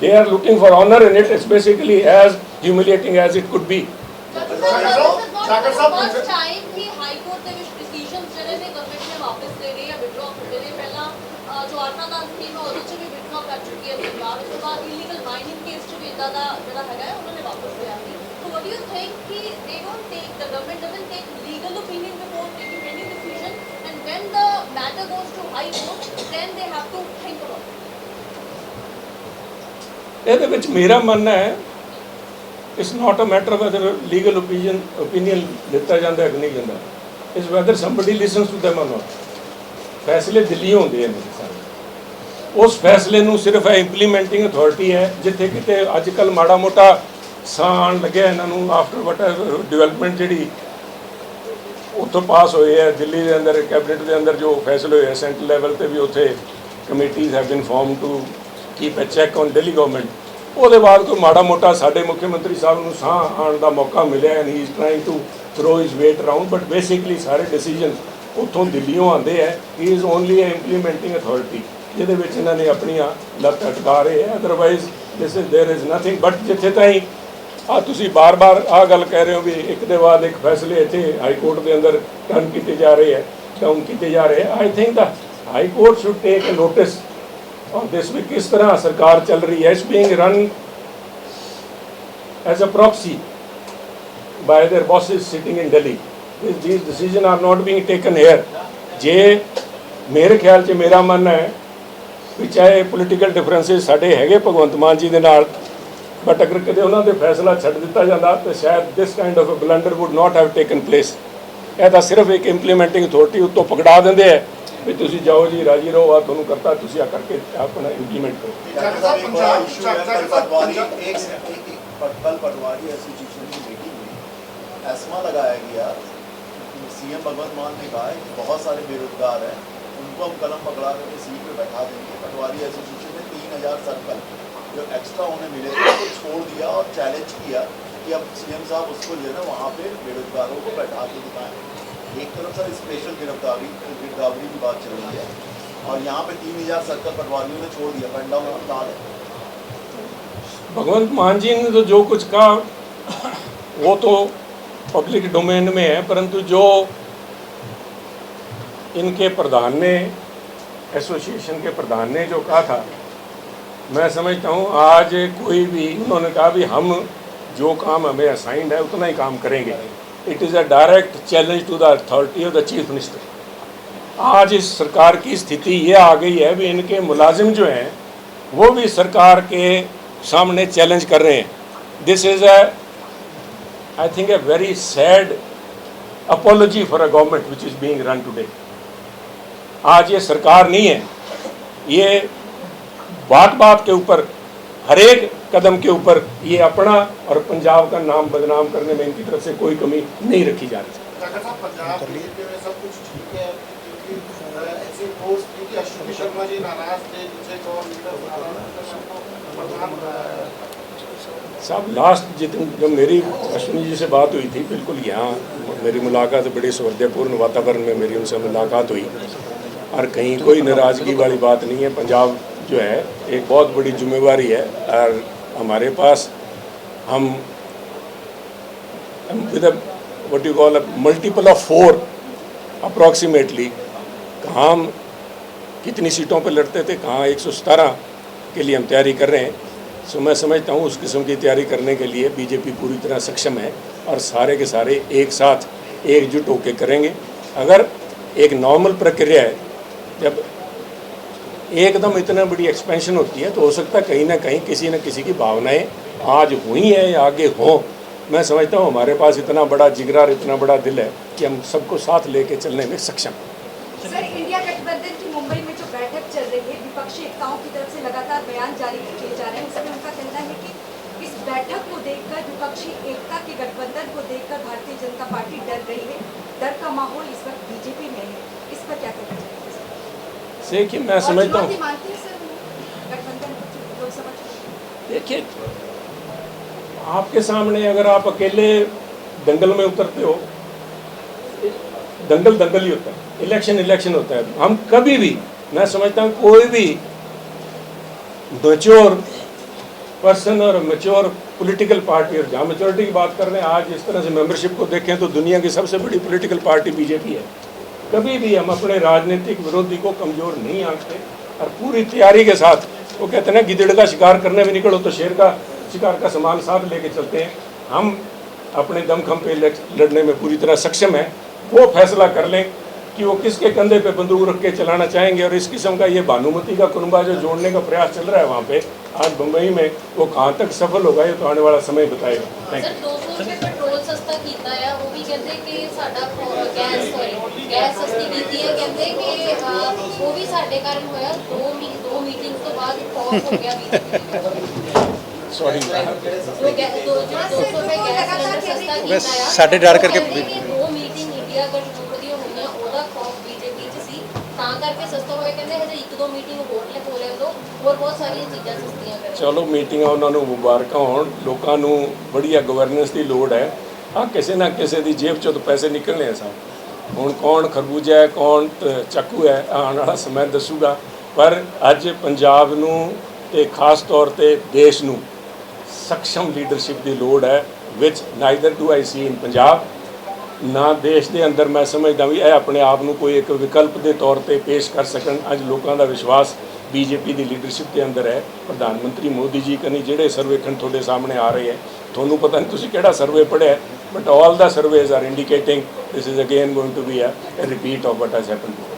they are looking for honor in it. It's basically as humiliating as it could be. First time he high court ਦੇ ਵਿੱਚ ਡਿਸੀਜਨਸ ਜਿਹੜੇ ਨੇ ਗਵਰਨਮੈਂਟ ਨੇ ਵਾਪਸ ਲੈ ਲਏ ਜਾਂ ਵਿਡਰਾਅ ਕਰ ਲਏ। ਪਹਿਲਾਂ ਜੋ ਆਟਾ ਦਾ ਸਕੀਮ ਹੈ ਉਹਦੇ 'ਚ ਵੀ ਵਿਡਰਾਅ ਕਰ ਚੁੱਕੀ ਹੈ ਸਰਕਾਰ। ਉਸ ਤੋਂ ਬਾਅਦ ਇਲੀਗਲ ਮਾਈਨਿੰਗ ਕੇਸ 'ਚ ਵੀ ਇਦਾਂ ਦਾ ਜਿਹੜਾ ਹੈਗਾ ਉਹਨਾਂ ਨੇ ਵਾਪਸ ਲਿਆ ਸੀ। So what do you think ਕਿ they don't take the government doesn't take legal opinion before taking any decision and when the matter goes to high court then they have to think about. ਇਹਦੇ ਵਿੱਚ ਮੇਰਾ ਮੰਨਣਾ ਹੈ it's not a matter whether legal opinion ਦਿੱਤਾ ਜਾਂਦਾ ਹੈ ਕਿ ਨਹੀਂ ਜਾਂਦਾ, it's whether somebody listens to them or not. ਫੈਸਲੇ ਦਿੱਲੀ ਹੁੰਦੇ ਨੇ ਸਾਰੇ। ਉਸ ਫੈਸਲੇ ਨੂੰ ਸਿਰਫ ਇੰਪਲੀਮੈਂਟਿੰਗ ਅਥਾਰਟੀ ਹੈ। ਜਿੱਥੇ ਕਿਤੇ ਅੱਜ ਕੱਲ੍ਹ ਮਾੜਾ ਮੋਟਾ ਸਾਹ ਆਉਣ ਲੱਗਿਆ ਇਹਨਾਂ ਨੂੰ ਆਫਟਰ ਵਟ ਡਿਵੈਲਪਮੈਂਟ ਜਿਹੜੀ ਉੱਥੋਂ ਪਾਸ ਹੋਏ ਹੈ ਦਿੱਲੀ ਦੇ ਅੰਦਰ ਕੈਬਨਿਟ ਦੇ ਅੰਦਰ ਜੋ ਫੈਸਲੇ ਹੋਏ ਸੈਂਟਰਲ ਲੈਵਲ ਤੇ ਵੀ ਉੱਥੇ committees have been form to keep a check on Delhi government. ਉਹਦੇ ਬਾਅਦ ਕੋਈ ਮਾੜਾ ਮੋਟਾ ਸਾਡੇ ਮੁੱਖ ਮੰਤਰੀ ਸਾਹਿਬ ਨੂੰ ਸਾਹ ਆਉਣ ਦਾ ਮੌਕਾ ਮਿਲਿਆ and he is trying to throw his weight around but basically ਸਾਰੇ ਡਿਸੀਜਨ ਉੱਥੋਂ ਦਿੱਲੀੋਂ ਆਉਂਦੇ ਹੈ। He is only a implementing authority ਜਿਹਦੇ ਵਿੱਚ ਇਹਨਾਂ ਨੇ ਆਪਣੀਆਂ ਲੱਤ ਅਟਕਾ ਰਹੇ ਹੈ। Otherwise this is there is nothing but ਜਿੱਥੇ ਤਾਈਂ ਤੁਸੀਂ ਬਾਰ-ਬਾਰ ਆਹ ਗੱਲ ਕਹਿ ਰਹੇ ਹੋ ਵੀ ਇੱਕ ਦੇ ਬਾਅਦ ਇੱਕ ਫੈਸਲੇ ਇੱਥੇ ਹਾਈ ਕੋਰਟ ਦੇ ਅੰਦਰ ਟਰਨ ਕੀਤੇ ਜਾ ਰਹੇ ਹੈ ਡਾਊਨ ਕੀਤੇ ਜਾ ਰਹੇ I think the high court should take a notice on this ਵੀ ਕਿਸ ਤਰ੍ਹਾਂ ਸਰਕਾਰ ਚੱਲ ਰਹੀ ਹੈ। It's being run as a proxy by their bosses sitting in Delhi. These decisions are not being taken here. ਜੇ ਮੇਰੇ ਖਿਆਲ 'ਚ ਮੇਰਾ ਮੰਨ ਹੈ ਵੀ ਚਾਹੇ ਪੋਲੀਟੀਕਲ ਡਿਫਰੈਂਸਿਸ ਸਾਡੇ ਹੈਗੇ ਭਗਵੰਤ ਮਾਨ ਜੀ ਦੇ ਨਾਲ ਬਟ ਅਗਰ ਕਦੇ ਉਹਨਾਂ ਦੇ ਫੈਸਲਾ ਛੱਡ ਦਿੱਤਾ ਜਾਂਦਾ ਤਾਂ ਸ਼ਾਇਦ this kind of a blunder would not have taken place. ਇਹ ਤਾਂ ਸਿਰਫ ਇੱਕ ਇੰਪਲੀਮੈਂਟਿੰਗ ਅਥਾਰਟੀ ਉੱਤੋਂ ਪਕੜਾ ਦਿੰਦੇ ਹੈ ਵੀ ਤੁਸੀਂ ਜਾਓ ਜੀ ਰਾਜੀ ਰਹੋ ਆ ਤੁਹਾਨੂੰ ਕਰਤਾ ਤੁਸੀਂ ਆ ਕਰਕੇ ਆਪਣਾ ਇੰਪਲੀਮੈਂਟ ਕਰੋ। कल पटवारी एसोसिएशन की मीटिंग में एस्मा लगाया गया। सीएम भगवंत मान ने कहा है कि बहुत सारे बेरोजगार हैं उनको हम कलम पकड़ा करके सीट पे बैठा देंगे। पटवारी एसोसिएशन ने 3000 सर्कल जो एक्स्ट्रा उन्हें मिले थे उसको छोड़ दिया और चैलेंज किया कि अब सीएम साहब उसको जो है ना वहाँ पे बेरोजगारों को बैठा के दिखाएं। एक तरफ सर स्पेशल गिरफ्तारी की बात चल रही है और यहाँ पे 3000 सर्कल पटवारियों ने छोड़ दिया। पंडा में हड़ताल है। भगवंत मान जी ने तो जो कुछ कहा वो तो पब्लिक डोमेन में है परंतु जो इनके प्रधान ने एसोसिएशन के प्रधान ने जो कहा था मैं समझता हूँ आज कोई भी उन्होंने कहा भी हम जो काम हमें असाइंड है उतना ही काम करेंगे। It is a direct challenge to the authority of the chief minister. आज इस सरकार की स्थिति ये आ गई है भी इनके मुलाजिम जो हैं वो भी सरकार के सामने चैलेंज कर रहे हैं। This is a I think a very sad apology for a government which is being run today. आज ये सरकार नहीं है, ये बात के ऊपर हर एक कदम के ऊपर ये अपना और पंजाब का नाम बदनाम करने में इनकी तरफ से कोई कमी नहीं रखी जा रही। डॉक्टर साहब पंजाब बीजेपी में सब कुछ ठीक है क्योंकि ऐसी पोस्ट थी कि अश्विनी शर्मा जी नाराज थे दूसरे को साहब लास्ट जब मेरी अश्विनी जी से बात हुई थी बिल्कुल यहाँ मेरी मुलाकात बड़ी सौहार्दपूर्ण वातावरण में मेरी उनसे मुलाकात हुई और कहीं कोई नाराज़गी वाली बात नहीं है। पंजाब जो है एक बहुत बड़ी जिम्मेवारी है और हमारे पास हम with what you call a multiple of 4 approximately कहाँ हम कितनी सीटों पर लड़ते थे कहाँ 117 के लिए हम तैयारी कर रहे हैं। सो मैं समझता हूँ उस किस्म की तैयारी करने के लिए बीजेपी पूरी तरह सक्षम है और सारे के सारे एक साथ एकजुट होकर करेंगे। अगर एक नॉर्मल प्रक्रिया है जब एकदम इतना बड़ी एक्सपेंशन होती है तो हो सकता है कहीं ना कहीं किसी न किसी की भावनाएं आज हुई हैं या आगे हों। मैं समझता हूँ हमारे पास इतना बड़ा जिगरा और इतना बड़ा दिल है कि हम सबको साथ लेके चलने में सक्षम हैं। सर इंडिया गठबंधन की मुंबई में जो बैठक चल रही है विपक्षी एकताओं की तरफ से लगातार बयान जारी किए जा रहे हैं उसमें उनका कहना है कि इस बैठक को देखकर विपक्षी एकता के गठबंधन को देखकर भारतीय जनता पार्टी डर रही है। डर का माहौल इस वक्त बीजेपी में है, इस पर क्या कहना चाहिए? देखिए मैं समझता हूँ मानते हैं सर गठबंधन को लोकसभा चुनाव? देखिए आपके सामने अगर आप अकेले दंगल में उतरते हो दंगल दंगल ही होता है, इलेक्शन होता है। हम कभी भी मैं समझता हूँ कोई भी मैच्योर पर्सन और मैच्योर पॉलिटिकल पार्टी और जहाँ मैच्योरिटी की बात कर रहे हैं आज इस तरह से मेंबरशिप को देखें तो दुनिया की सबसे बड़ी पॉलिटिकल पार्टी बीजेपी है। कभी भी हम अपने राजनीतिक विरोधी को कमज़ोर नहीं आंकते और पूरी तैयारी के साथ वो कहते हैं ना गिदड़ का शिकार करने में निकलो तो शेर का शिकार का सामान साथ लेके चलते हैं। हम अपने दमखम पे लड़ने में पूरी तरह सक्षम है। वो फैसला कर लें कि वो किसके कंधे पे बंदूक रख के चलाना चाहेंगे और इस किस्म का ये भानुमति का कुनबा जो जोड़ने का प्रयास चल रहा है वहाँ पे आज मुंबई में वो कहाँ तक सफल होगा ये तो आने वाला समय बताएगा। Thank you. सर 200 रुपये पेट्रोल सस्ता ਸਸਤਾ ਕੀਤਾ ਆ, ਉਹ ਵੀ ਕਹਿੰਦੇ ਕਿ ਸਾਡਾ ਗੈਸ ਸਸਤੀ ਕੀਤੀ ਹੈ, ਕਹਿੰਦੇ ਕਿ ਉਹ ਵੀ ਸਾਡੇ ਕਾਰਨ ਹੋਇਆ। ਦੋ ਮੀਟਿੰਗ ਤੋਂ ਬਾਅਦ ਖੌਫ ਹੋ ਗਿਆ ਬੀਜੇਪੀ ਸੌਰੀ जो 200 रुपए गैस सिलेंडर सस्ता ਕੀਤਾ ਆ, ਸਾਡੇ ਡਰ ਕਰਕੇ ਦੋ ਮੀਟਿੰਗ ਇੰਡੀਆ ਗਠਜੋੜ ਦੀਆਂ ਹੋਈਆਂ, ਉਹਦਾ ਖੌਫ ਬੀਜੇਪੀ 'ਚ ਸੀ, ਤਾਂ ਕਰਕੇ ਸਸਤਾ ਹੋਇਆ। ਕਹਿੰਦੇ ਹਜੇ 1-2 ਮੀਟਿੰਗ ਹੋਰ ਲੈਣ ਦੋ, ਹੋਰ ਬਹੁਤ ਸਾਰੀਆਂ ਚੀਜ਼ਾਂ ਸਸਤੀਆਂ ਕਰਨ। ਚਲੋ ਮੀਟਿੰਗਾਂ ਉਹਨਾਂ ਨੂੰ ਮੁਬਾਰਕਾਂ ਹੋਣ, ਲੋਕਾਂ ਨੂੰ ਵਧੀਆ ਗਵਰਨੈਂਸ ਦੀ ਲੋੜ ਹੈ। ਹਾਂ, ਕਿਸੇ ਨਾ ਕਿਸੇ ਦੀ ਜੇਬ ਚੋਂ ਤਾਂ ਪੈਸੇ ਨਿਕਲਣੇ ਆ ਸਭ। ਹੁਣ ਕੌਣ ਖਰਬੂਜਾ ਹੈ, ਕੌਣ ਚਾਕੂ ਹੈ, ਆਉਣ ਵਾਲਾ ਸਮਾਂ ਦੱਸੂਗਾ। ਪਰ ਅੱਜ ਪੰਜਾਬ ਨੂੰ ਤੇ ਖਾਸ ਤੌਰ ਤੇ ਦੇਸ਼ ਨੂੰ ਸક્ષਮ ਲੀਡਰਸ਼ਿਪ ਦੀ ਲੋੜ ਹੈ, ਵਿਚ ਨਾਈਦਰ ਡੂ ਆਈ ਸੀ ਇਨ ਪੰਜਾਬ। ਨਾ ਦੇਸ਼ ਦੇ ਅੰਦਰ ਮੈਂ ਸਮਝਦਾ ਵੀ ਇਹ ਆਪਣੇ ਆਪ ਨੂੰ ਕੋਈ ਇੱਕ ਵਿਕਲਪ ਦੇ ਤੌਰ ਤੇ ਪੇਸ਼ ਕਰ ਸਕਣ। ਅੱਜ ਲੋਕਾਂ ਦਾ ਵਿਸ਼ਵਾਸ ਬੀਜੇਪੀ ਦੀ ਲੀਡਰਸ਼ਿਪ ਦੇ ਅੰਦਰ ਹੈ। ਪ੍ਰਧਾਨ ਮੰਤਰੀ ਮੋਦੀ ਜੀ ਕਨੀ ਜਿਹੜੇ ਸਰਵੇਖਣ ਤੁਹਾਡੇ ਸਾਹਮਣੇ ਆ ਰਹੇ ਹੈ, ਤੁਹਾਨੂੰ ਪਤਾ ਨਹੀਂ ਤੁਸੀਂ ਕਿਹੜਾ ਸਰਵੇ ਪੜ੍ਹਿਆ, but all the surveys are indicating this is again going to be a repeat of what has happened.